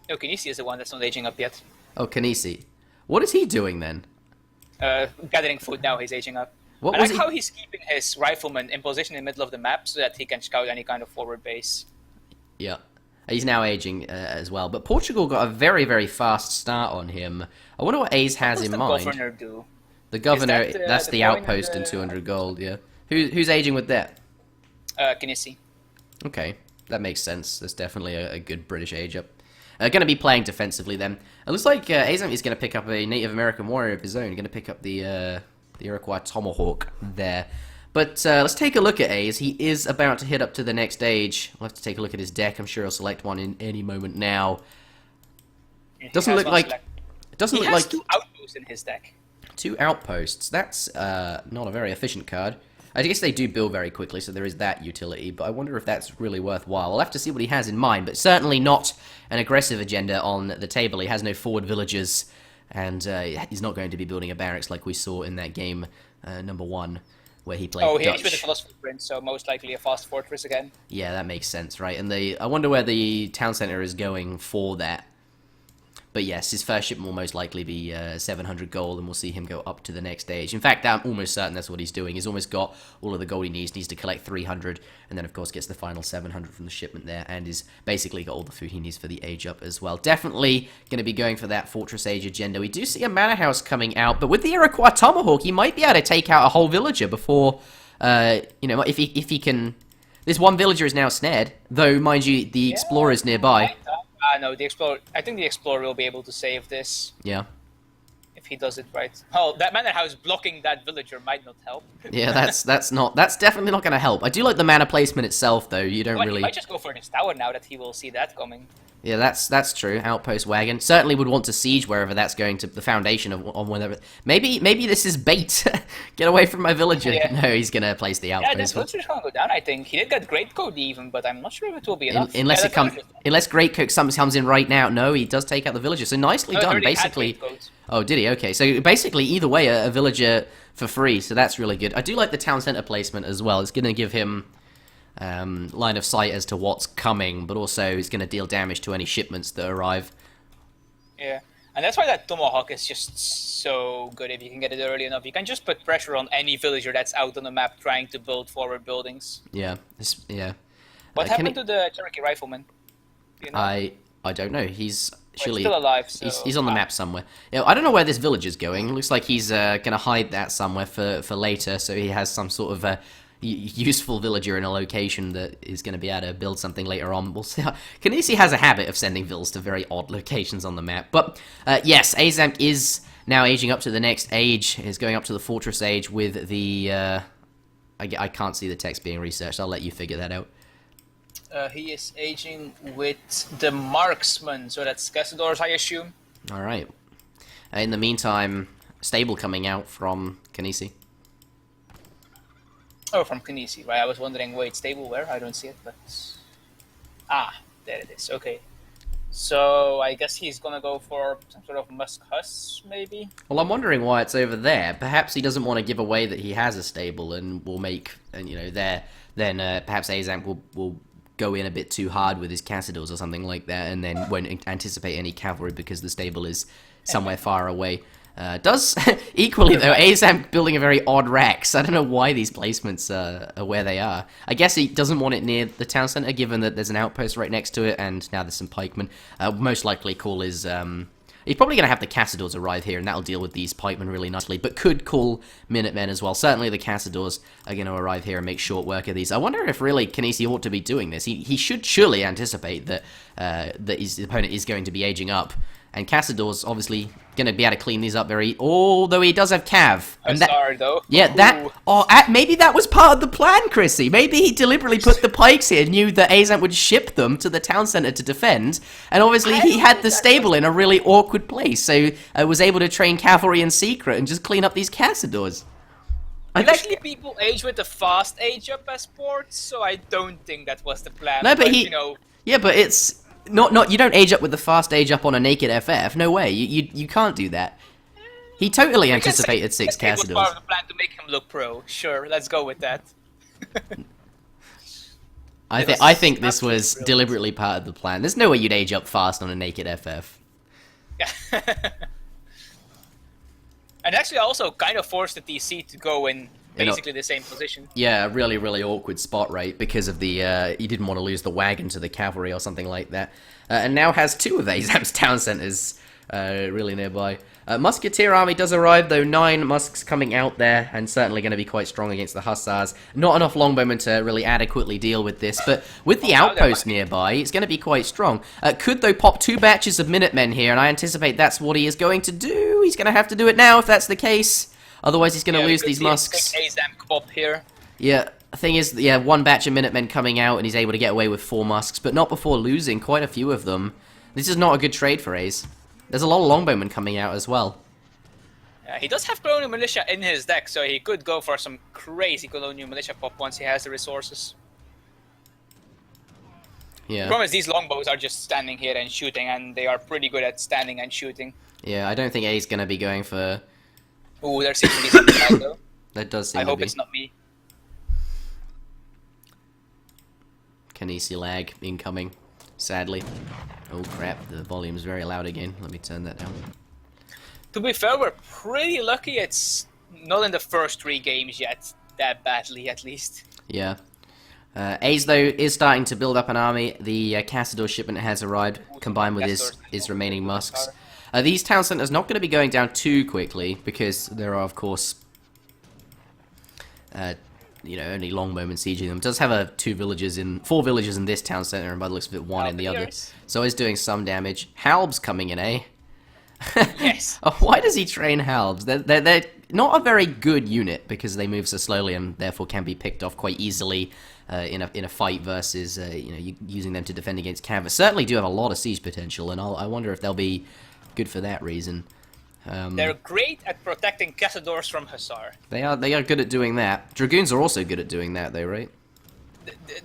Kynesie is the one that's not aging up yet. Oh, Kynesie. What is he doing then? Gathering food now, he's aging up. What I was like he... how he's keeping his rifleman in position in the middle of the map so that he can scout any kind of forward base. Yeah. He's now aging as well. But Portugal got a very, very fast start on him. I wonder what Ace has in mind. What does the governor do? The governor, That, that's the outpost and 200 gold, yeah. Who's aging with that? Kynesie. Okay, that makes sense. That's definitely a good British age up. Going to be playing defensively then. It looks like Aizamk is going to pick up a Native American warrior of his own. Going to pick up the Iroquois Tomahawk there. But let's take a look at Ace. He is about to hit up to the next age. We'll have to take a look at his deck. I'm sure he'll select one in any moment now. Doesn't look like... Doesn't look like 2 outposts in his deck. 2 outposts. That's not a very efficient card. I guess they do build very quickly, so there is that utility, but I wonder if that's really worthwhile. We'll have to see what he has in mind, but certainly not an aggressive agenda on the table. He has no forward villagers, and he's not going to be building a barracks like we saw in that game number 1, where he played he Dutch. aged with the Philosopher Prince, so most likely a fast fortress again. Yeah, that makes sense, right? And I wonder where the town center is going for that. But yes, his first shipment will most likely be 700 gold, and we'll see him go up to the next stage. In fact, I'm almost certain that's what he's doing. He's almost got all of the gold he needs to collect 300, and then of course gets the final 700 from the shipment there, and is basically got all the food he needs for the age up as well. Definitely going to be going for that Fortress Age agenda. We do see a Manor House coming out, but with the Iroquois Tomahawk, he might be able to take out a whole villager before, you know, if he can... This one villager is now snared, though, mind you, the Explorer is nearby. No, the Explorer... I think the Explorer will be able to save this. Yeah. If he does it right. Oh, that Manor House blocking that villager might not help. Yeah, that's definitely not going to help. I do like the mana placement itself, though. You don't really... He might just go for this tower now that he will see that coming. Yeah, that's true. Outpost wagon certainly would want to siege wherever that's going to the foundation on whatever. Maybe this is bait. Get away from my villager. Yeah. No, he's gonna place the outpost. Yeah, this villager's gonna go down. I think he did get great code even, but I'm not sure if it will be enough. Unless Greatcoat comes in right now. No, he does take out the villager. So nicely done. Basically. Oh, did he? Okay. So basically, either way, a villager for free. So that's really good. I do like the town center placement as well. It's gonna give him line of sight as to what's coming, but also it's going to deal damage to any shipments that arrive. Yeah, and that's why that Tomahawk is just so good if you can get it early enough. You can just put pressure on any villager that's out on the map trying to build forward buildings. Yeah, yeah. What happened to the Cherokee Rifleman? Do you know? I don't know. He's surely still alive. So... He's on the map somewhere. You know, I don't know where this village is going. It looks like he's going to hide that somewhere for later, so he has some sort of useful villager in a location that is going to be able to build something later on. We'll see. Kynesie has a habit of sending vills to very odd locations on the map. But yes, Aizamk is now aging up to the next age. Is going up to the Fortress Age with the... I can't see the text being researched. I'll let you figure that out. He is aging with the Marksman, so that's Castadors, I assume. All right. In the meantime, stable coming out from Kynesie. Oh, from Kynesie, right? I was wondering, wait, stable where? I don't see it, but... Ah, there it is, okay. So, I guess he's gonna go for some sort of Musk Huss, maybe? Well, I'm wondering why it's over there. Perhaps he doesn't want to give away that he has a stable and will make, you know, there. Then perhaps Aizamk will go in a bit too hard with his Castadors or something like that, and then won't anticipate any cavalry because the stable is somewhere far away. Does equally though, Aizamk building a very odd rack, so I don't know why these placements are where they are. I guess he doesn't want it near the town center, given that there's an outpost right next to it, and now there's some pikemen. Most likely call is he's probably going to have the Cassadors arrive here, and that'll deal with these pikemen really nicely, but could call Minutemen as well. Certainly the Cassadors are going to arrive here and make short work of these. I wonder if really Kynesie ought to be doing this. He should surely anticipate that that his opponent is going to be aging up, and Cassador's obviously going to be able to clean these up very... Although he does have Cav. I'm sorry, though. Yeah, that... Oh, maybe that was part of the plan, Chrissy. Maybe he deliberately put the pikes here, knew that Aizamk would ship them to the town center to defend, and obviously he had the stable in a really awkward place, so was able to train cavalry in secret and just clean up these Cassadors. Usually people age with the fast age up as sports, so I don't think that was the plan. No, but he... You know... Yeah, but it's... Not you don't age up with the fast age up on a naked FF. No way. You can't do that. He totally anticipated 6 Cassadors. It was part of the plan to make him look pro. Sure, let's go with that. I think this was deliberately part of the plan. There's no way you'd age up fast on a naked FF. Yeah. And actually also kind of forced the TC to go in basically the same position. Yeah, a really, really awkward spot, right? Because of the, he didn't want to lose the wagon to the cavalry or something like that. And now has 2 of Aizamk's town centers really nearby. Musketeer army does arrive, though 9 musks coming out there, and certainly going to be quite strong against the hussars. Not enough longbowmen to really adequately deal with this, but with the outpost nearby, it's going to be quite strong. Could, though, pop 2 batches of Minutemen here, and I anticipate that's what he is going to do. He's going to have to do it now if that's the case. Otherwise, he's going to lose these musks. Aizamk pop here. Yeah, the thing is, 1 batch of Minutemen coming out, and he's able to get away with 4 musks, but not before losing quite a few of them. This is not a good trade for Aiz. There's a lot of longbowmen coming out as well. He does have colonial militia in his deck, so he could go for some crazy colonial militia pop once he has the resources. Yeah. The problem is these longbows are just standing here and shooting, and they are pretty good at standing and shooting. Yeah, I don't think A's going to be going for... Ooh, there seems to be something out though. That does seem to be. I hope it's not me. Kynesie lag incoming, sadly. Oh crap, the volume's very loud again. Let me turn that down. To be fair, we're pretty lucky it's not in the first 3 games yet, that badly at least. Yeah. Aiz, though, is starting to build up an army. The Cassador shipment has arrived, combined with his remaining musks. These town centers not going to be going down too quickly, because there are, of course, only longbowmen sieging them. It does have 4 villages in this town center, and by the looks of it, 1 in the other. So he's doing some damage. Halb's coming in, eh? Yes. Why does he train Halbs? They're not a very good unit, because they move so slowly and therefore can be picked off quite easily in a fight versus using them to defend against Cav. Certainly do have a lot of siege potential, and I wonder if they'll be good for that reason. They're great at protecting Cassadors from Hussar. They are good at doing that. Dragoons are also good at doing that, though, right?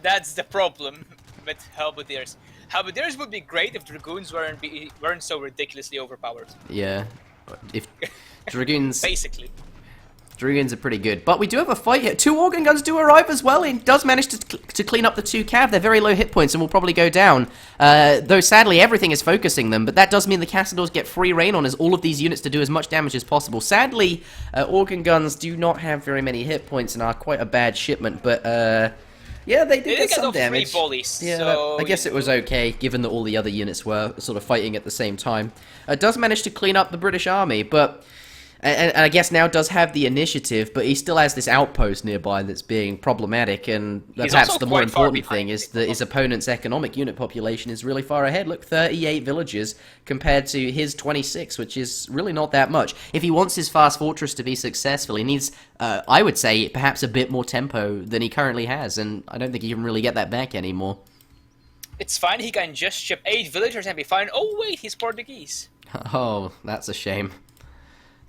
That's the problem with Halberdiers. Halberdiers would be great if Dragoons weren't so ridiculously overpowered. Yeah, if Dragoons... Basically. Dragoons are pretty good. But we do have a fight here. 2 organ guns do arrive as well. He does manage to clean up the 2 cav. They're very low hit points and will probably go down. Though sadly everything is focusing them. But that does mean the Cassadors get free reign on all of these units to do as much damage as possible. Sadly, organ guns do not have very many hit points and are quite a bad shipment. But yeah, they did get some damage. Volleys, yeah, so I guess it was okay, given that all the other units were sort of fighting at the same time. Does manage to clean up the British army, but... And I guess now does have the initiative, but he still has this outpost nearby that's being problematic, and perhaps the more important thing is that his opponent's economic unit population is really far ahead. Look, 38 villages compared to his 26, which is really not that much. If he wants his fast fortress to be successful, he needs, I would say, perhaps a bit more tempo than he currently has, and I don't think he can really get that back anymore. It's fine, he can just ship 8 villagers and be fine. Oh wait, he's Portuguese. Oh, that's a shame.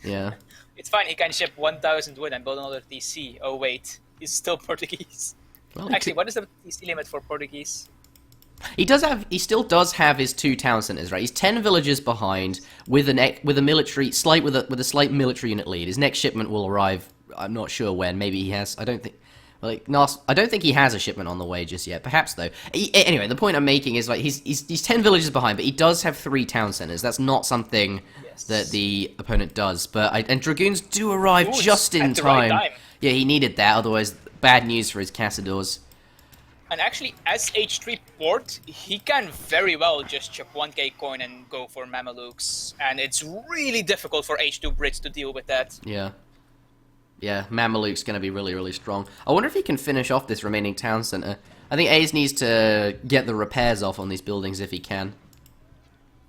Yeah. It's fine, he can ship 1,000 wood and build another TC. Oh wait, he's still Portuguese. Well, actually, what is the TC limit for Portuguese? He still does have his 2 town centers, right? He's 10 villages behind with a slight military unit lead. His next shipment will arrive, I'm not sure when, maybe he has, I don't think... Like, I don't think he has a shipment on the way just yet. Perhaps, though. Anyway, the point I'm making is, like, he's 10 villages behind, but he does have 3 town centers. That's not something that the opponent does. And Dragoons do arrive just in time. Right time. Yeah, he needed that, otherwise bad news for his Cazadors. And actually, as H3 port, he can very well just chip 1k coin and go for Mamelukes. And it's really difficult for H2 Brits to deal with that. Yeah. Yeah, Mameluke's going to be really, really strong. I wonder if he can finish off this remaining town center. I think A's needs to get the repairs off on these buildings if he can.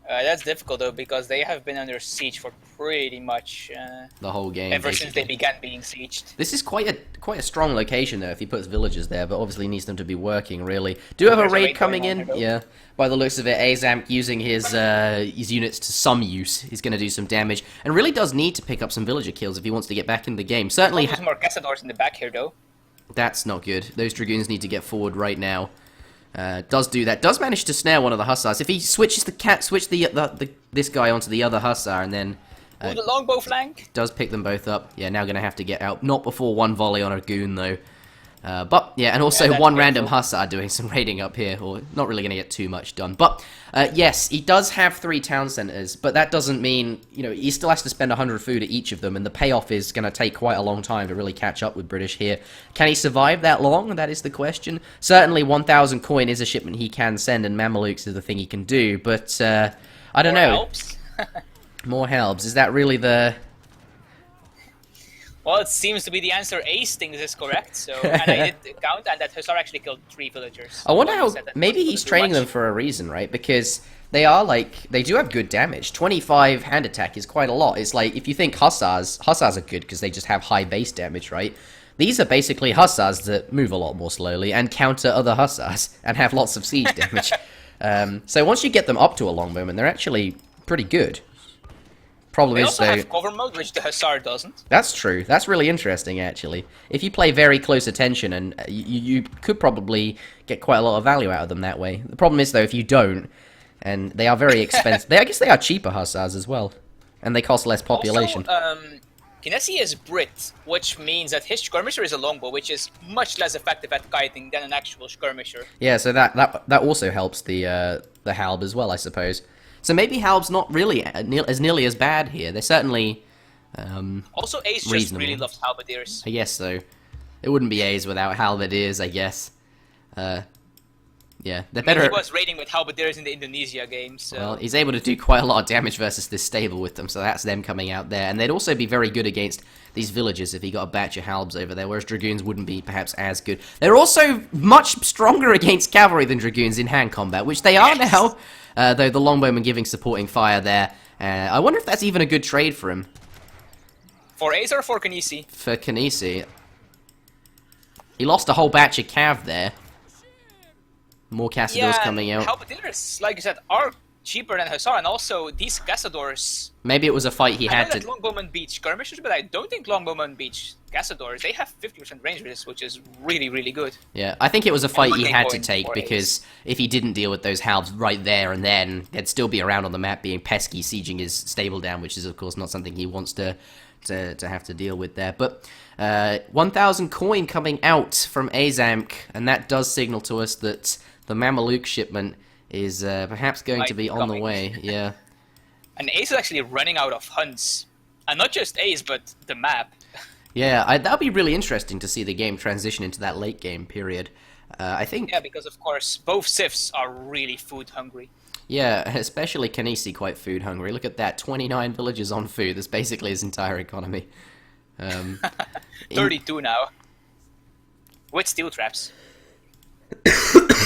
That's difficult, though, because they have been under siege for pretty much... the whole game, ever since they began being sieged. This is quite a strong location, though, if he puts villagers there, but obviously needs them to be working, really. Do you have a raid coming in? Yeah. By the looks of it, Aizamk using his units to some use. He's going to do some damage, and really does need to pick up some villager kills if he wants to get back in the game. Certainly... There's more Cazadors in the back here, though. That's not good. Those Dragoons need to get forward right now. Does do that. Does manage to snare one of the Hussars. If he switches this guy onto the other Hussar and then... the longbow flank. Does pick them both up. Yeah, now going to have to get out. Not before one volley on a goon, though. But, yeah, and also one random Hussar doing some raiding up here, or not really going to get too much done. But, yes, he does have 3 town centers, but that doesn't mean, you know, he still has to spend 100 food at each of them, and the payoff is going to take quite a long time to really catch up with British here. Can he survive that long? That is the question. Certainly 1,000 coin is a shipment he can send, and Mamelukes is the thing he can do, but, I don't know. Helps. More helps. Is that really the... Well, it seems to be the answer. Ace thinks is correct. So, and I did count, and that Hussar actually killed 3 villagers. I wonder how. Maybe he's training them for a reason, right? Because they do have good damage. 25 hand attack is quite a lot. It's like if you think Hussars are good because they just have high base damage, right? These are basically Hussars that move a lot more slowly and counter other Hussars and have lots of siege damage. So once you get them up to a longbowman, they're actually pretty good. Problem they is, also though, have cover mode, which the Hussar doesn't. That's true. That's really interesting, actually. If you play very close attention, and you could probably get quite a lot of value out of them that way. The problem is, though, if you don't, and they are very expensive. I guess they are cheaper Hussars as well, and they cost less population. Also, Kynesie is Brit, which means that his skirmisher is a longbow, which is much less effective at kiting than an actual skirmisher. Yeah, so that also helps the Halb as well, I suppose. So maybe Halb's not really as nearly as bad here. They're certainly also, Ace just really loves halberdiers. I guess so. It wouldn't be Ace without halberdiers, I guess. Yeah, they're better. He was raiding with halberdiers in the Indonesia game, so... Well, he's able to do quite a lot of damage versus this stable with them, so that's them coming out there. And they'd also be very good against these villages if he got a batch of Halbs over there, whereas Dragoons wouldn't be perhaps as good. They're also much stronger against cavalry than Dragoons in hand combat, which they are now. Though the longbowman giving supporting fire there. I wonder if that's even a good trade for him. For Ace or for Kynesie? For Kynesie. He lost a whole batch of cav there. More Cazadors coming out. Halberdiers, like you said, are cheaper than Hussar, and also these Cazadors... Maybe it was a fight he had to... I know that Longbowmen beat skirmishers, but I don't think Longbowmen beat Cazadors. They have 50% range resist, which is really, really good. Yeah, I think it was a fight he had to take, because if he didn't deal with those Halbs right there and then, they'd still be around on the map being pesky, sieging his stable down, which is, of course, not something he wants to have to deal with there. But 1,000 coin coming out from Aizamk, and that does signal to us that the Mameluke shipment is perhaps going to be on the way. Yeah. And Ace is actually running out of hunts. And not just Ace, but the map. Yeah, that'll be really interesting to see the game transition into that late game period. I think... Yeah, because of course, both civs are really food hungry. Yeah, especially Kynesie quite food hungry. Look at that, 29 villages on food. That's basically his entire economy. 32 now. With steel traps.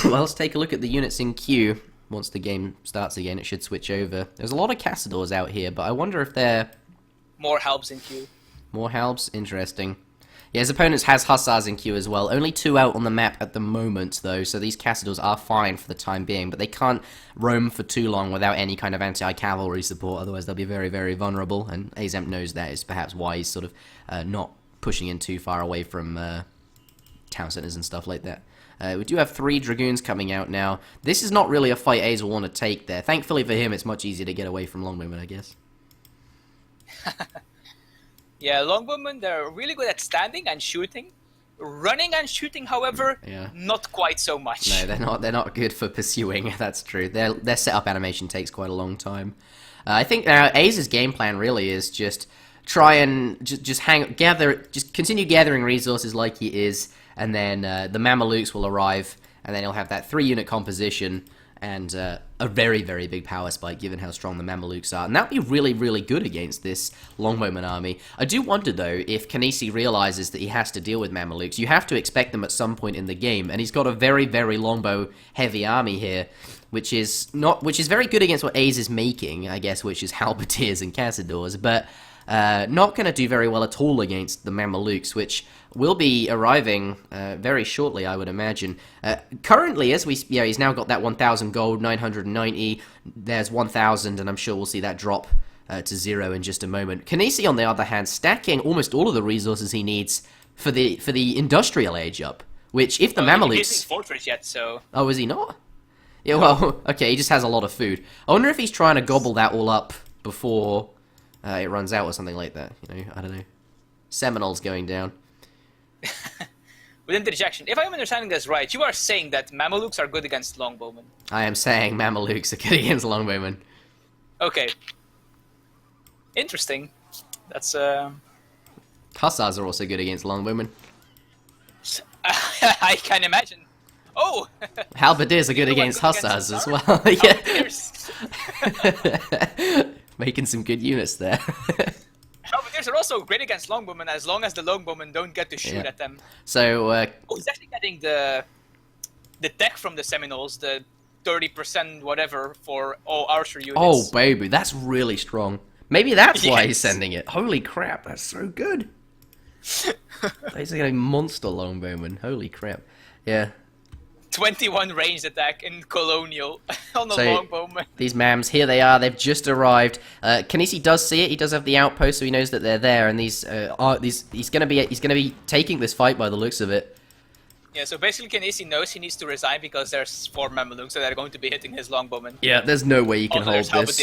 Well, let's take a look at the units in queue. Once the game starts again, it should switch over. There's a lot of Cazadors out here, but I wonder if they're... More Halbs in queue. More Halbs? Interesting. Yeah, his opponent has Hussars in queue as well. Only 2 out on the map at the moment, though, so these Cazadors are fine for the time being, but they can't roam for too long without any kind of anti-cavalry support, otherwise they'll be very, very vulnerable, and Aizamk knows that is perhaps why he's sort of not pushing in too far away from town centers and stuff like that. We do have 3 Dragoons coming out now. This is not really a fight Ace will want to take there. Thankfully for him, it's much easier to get away from Longbowmen, I guess. Yeah, Longbowmen, they're really good at standing and shooting. Running and shooting, however, Yeah. not quite so much. No, they're not. They're not good for pursuing. That's true. Their setup animation takes quite a long time. I think now A's game plan really is just try and just continue gathering resources like he is, and then the Mamelukes will arrive, and then he'll have that 3-unit composition and a very, very big power spike, given how strong the Mamelukes are. And that'd be really, really good against this Longbowman army. I do wonder, though, if Kynesie realizes that he has to deal with Mamelukes. You have to expect them at some point in the game, and he's got a very, very longbow-heavy army here, which is very good against what A's is making, I guess, which is halberdiers and cazadors, but not going to do very well at all against the Mamelukes, which will be arriving very shortly, I would imagine. Currently, he's now got that 1,000 gold, 990. There's 1,000, and I'm sure we'll see that drop to 0 in just a moment. Kynesie, on the other hand, stacking almost all of the resources he needs for the industrial age up. Which, if the Mamelukes, he isn't fortress yet, so. Oh, is he not? Yeah, well, okay, he just has a lot of food. I wonder if he's trying to gobble that all up before it runs out or something like that. I don't know. Seminole's going down. With interjection, if I'm understanding this right, you are saying that Mamelukes are good against longbowmen. I am saying Mamelukes are good against longbowmen. Okay. Interesting. That's Hussars are also good against longbowmen. I can imagine. Oh! Halberdiers are good against hussars as well. Yeah. Making some good units there. Halberdiers are also great against longbowmen as long as the longbowmen don't get to shoot at them. So, he's actually getting the tech from the Seminoles, the 30% whatever for all archer units. Oh, baby, that's really strong. Maybe that's why he's sending it. Holy crap, that's so good. These are getting monster longbowmen. Holy crap. Yeah. 21 ranged attack in Colonial on the longbowman. These mams, here they are. They've just arrived. Kynesie does see it. He does have the outpost, so he knows that they're there. And he's gonna be taking this fight by the looks of it. Yeah. So basically, Kynesie knows he needs to resign because there's 4 Mamelukes that are going to be hitting his longbowman. Yeah. There's no way he can hold this.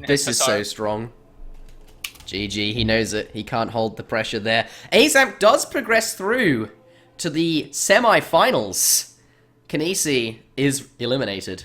This is so strong. GG. He knows it. He can't hold the pressure there. Aizamk does progress through to the semi-finals. Kynesie is eliminated.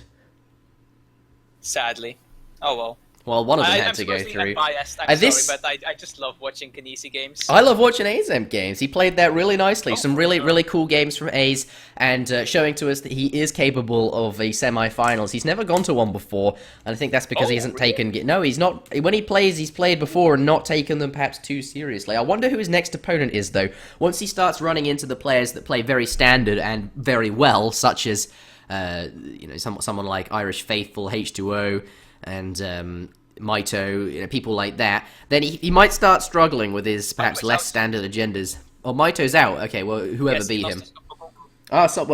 Sadly. Oh well. Well, one of them had to go through. I'm biased, I'm sorry, but I just love watching Kynesie games. I love watching Aizamk games. He played that really nicely. Some really cool games from A's, and showing to us that he is capable of a semi-finals. He's never gone to one before, and I think that's because he hasn't taken... No, he's not... When he plays, he's played before and not taken them perhaps too seriously. I wonder who his next opponent is, though. Once he starts running into the players that play very standard and very well, such as, someone like Irish Faithful, H2O, and Maito, people like that, then he might start struggling with his perhaps less standard agendas. Oh, Maito's out. Okay, well, whoever beat him.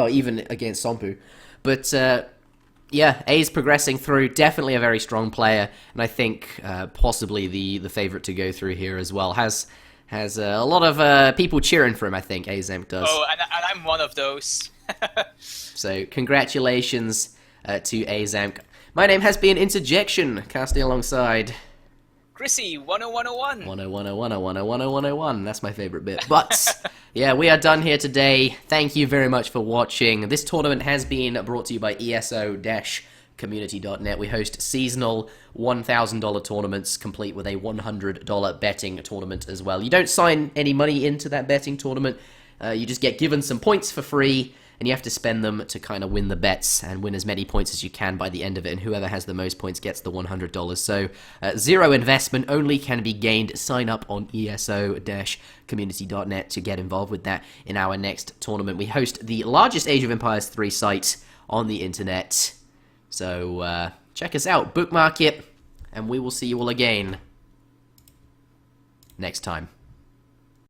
Even against Sompu. But, yeah, A's progressing through. Definitely a very strong player, and I think possibly the favourite to go through here as well. Has a lot of people cheering for him, I think, Aizamk does. Oh, and I'm one of those. So, congratulations to Aizamk. My name has been Interjection, casting alongside... Kynesie, 10101. 10101. That's my favourite bit. But, yeah, we are done here today. Thank you very much for watching. This tournament has been brought to you by ESO-community.net. We host seasonal $1,000 tournaments, complete with a $100 betting tournament as well. You don't sign any money into that betting tournament. You just get given some points for free, and you have to spend them to kind of win the bets and win as many points as you can by the end of it, and whoever has the most points gets the $100. So, zero investment, only can be gained. Sign up on ESO-community.net to get involved with that in our next tournament. We host the largest Age of Empires 3 site on the internet. So, check us out, bookmark it, and we will see you all again next time.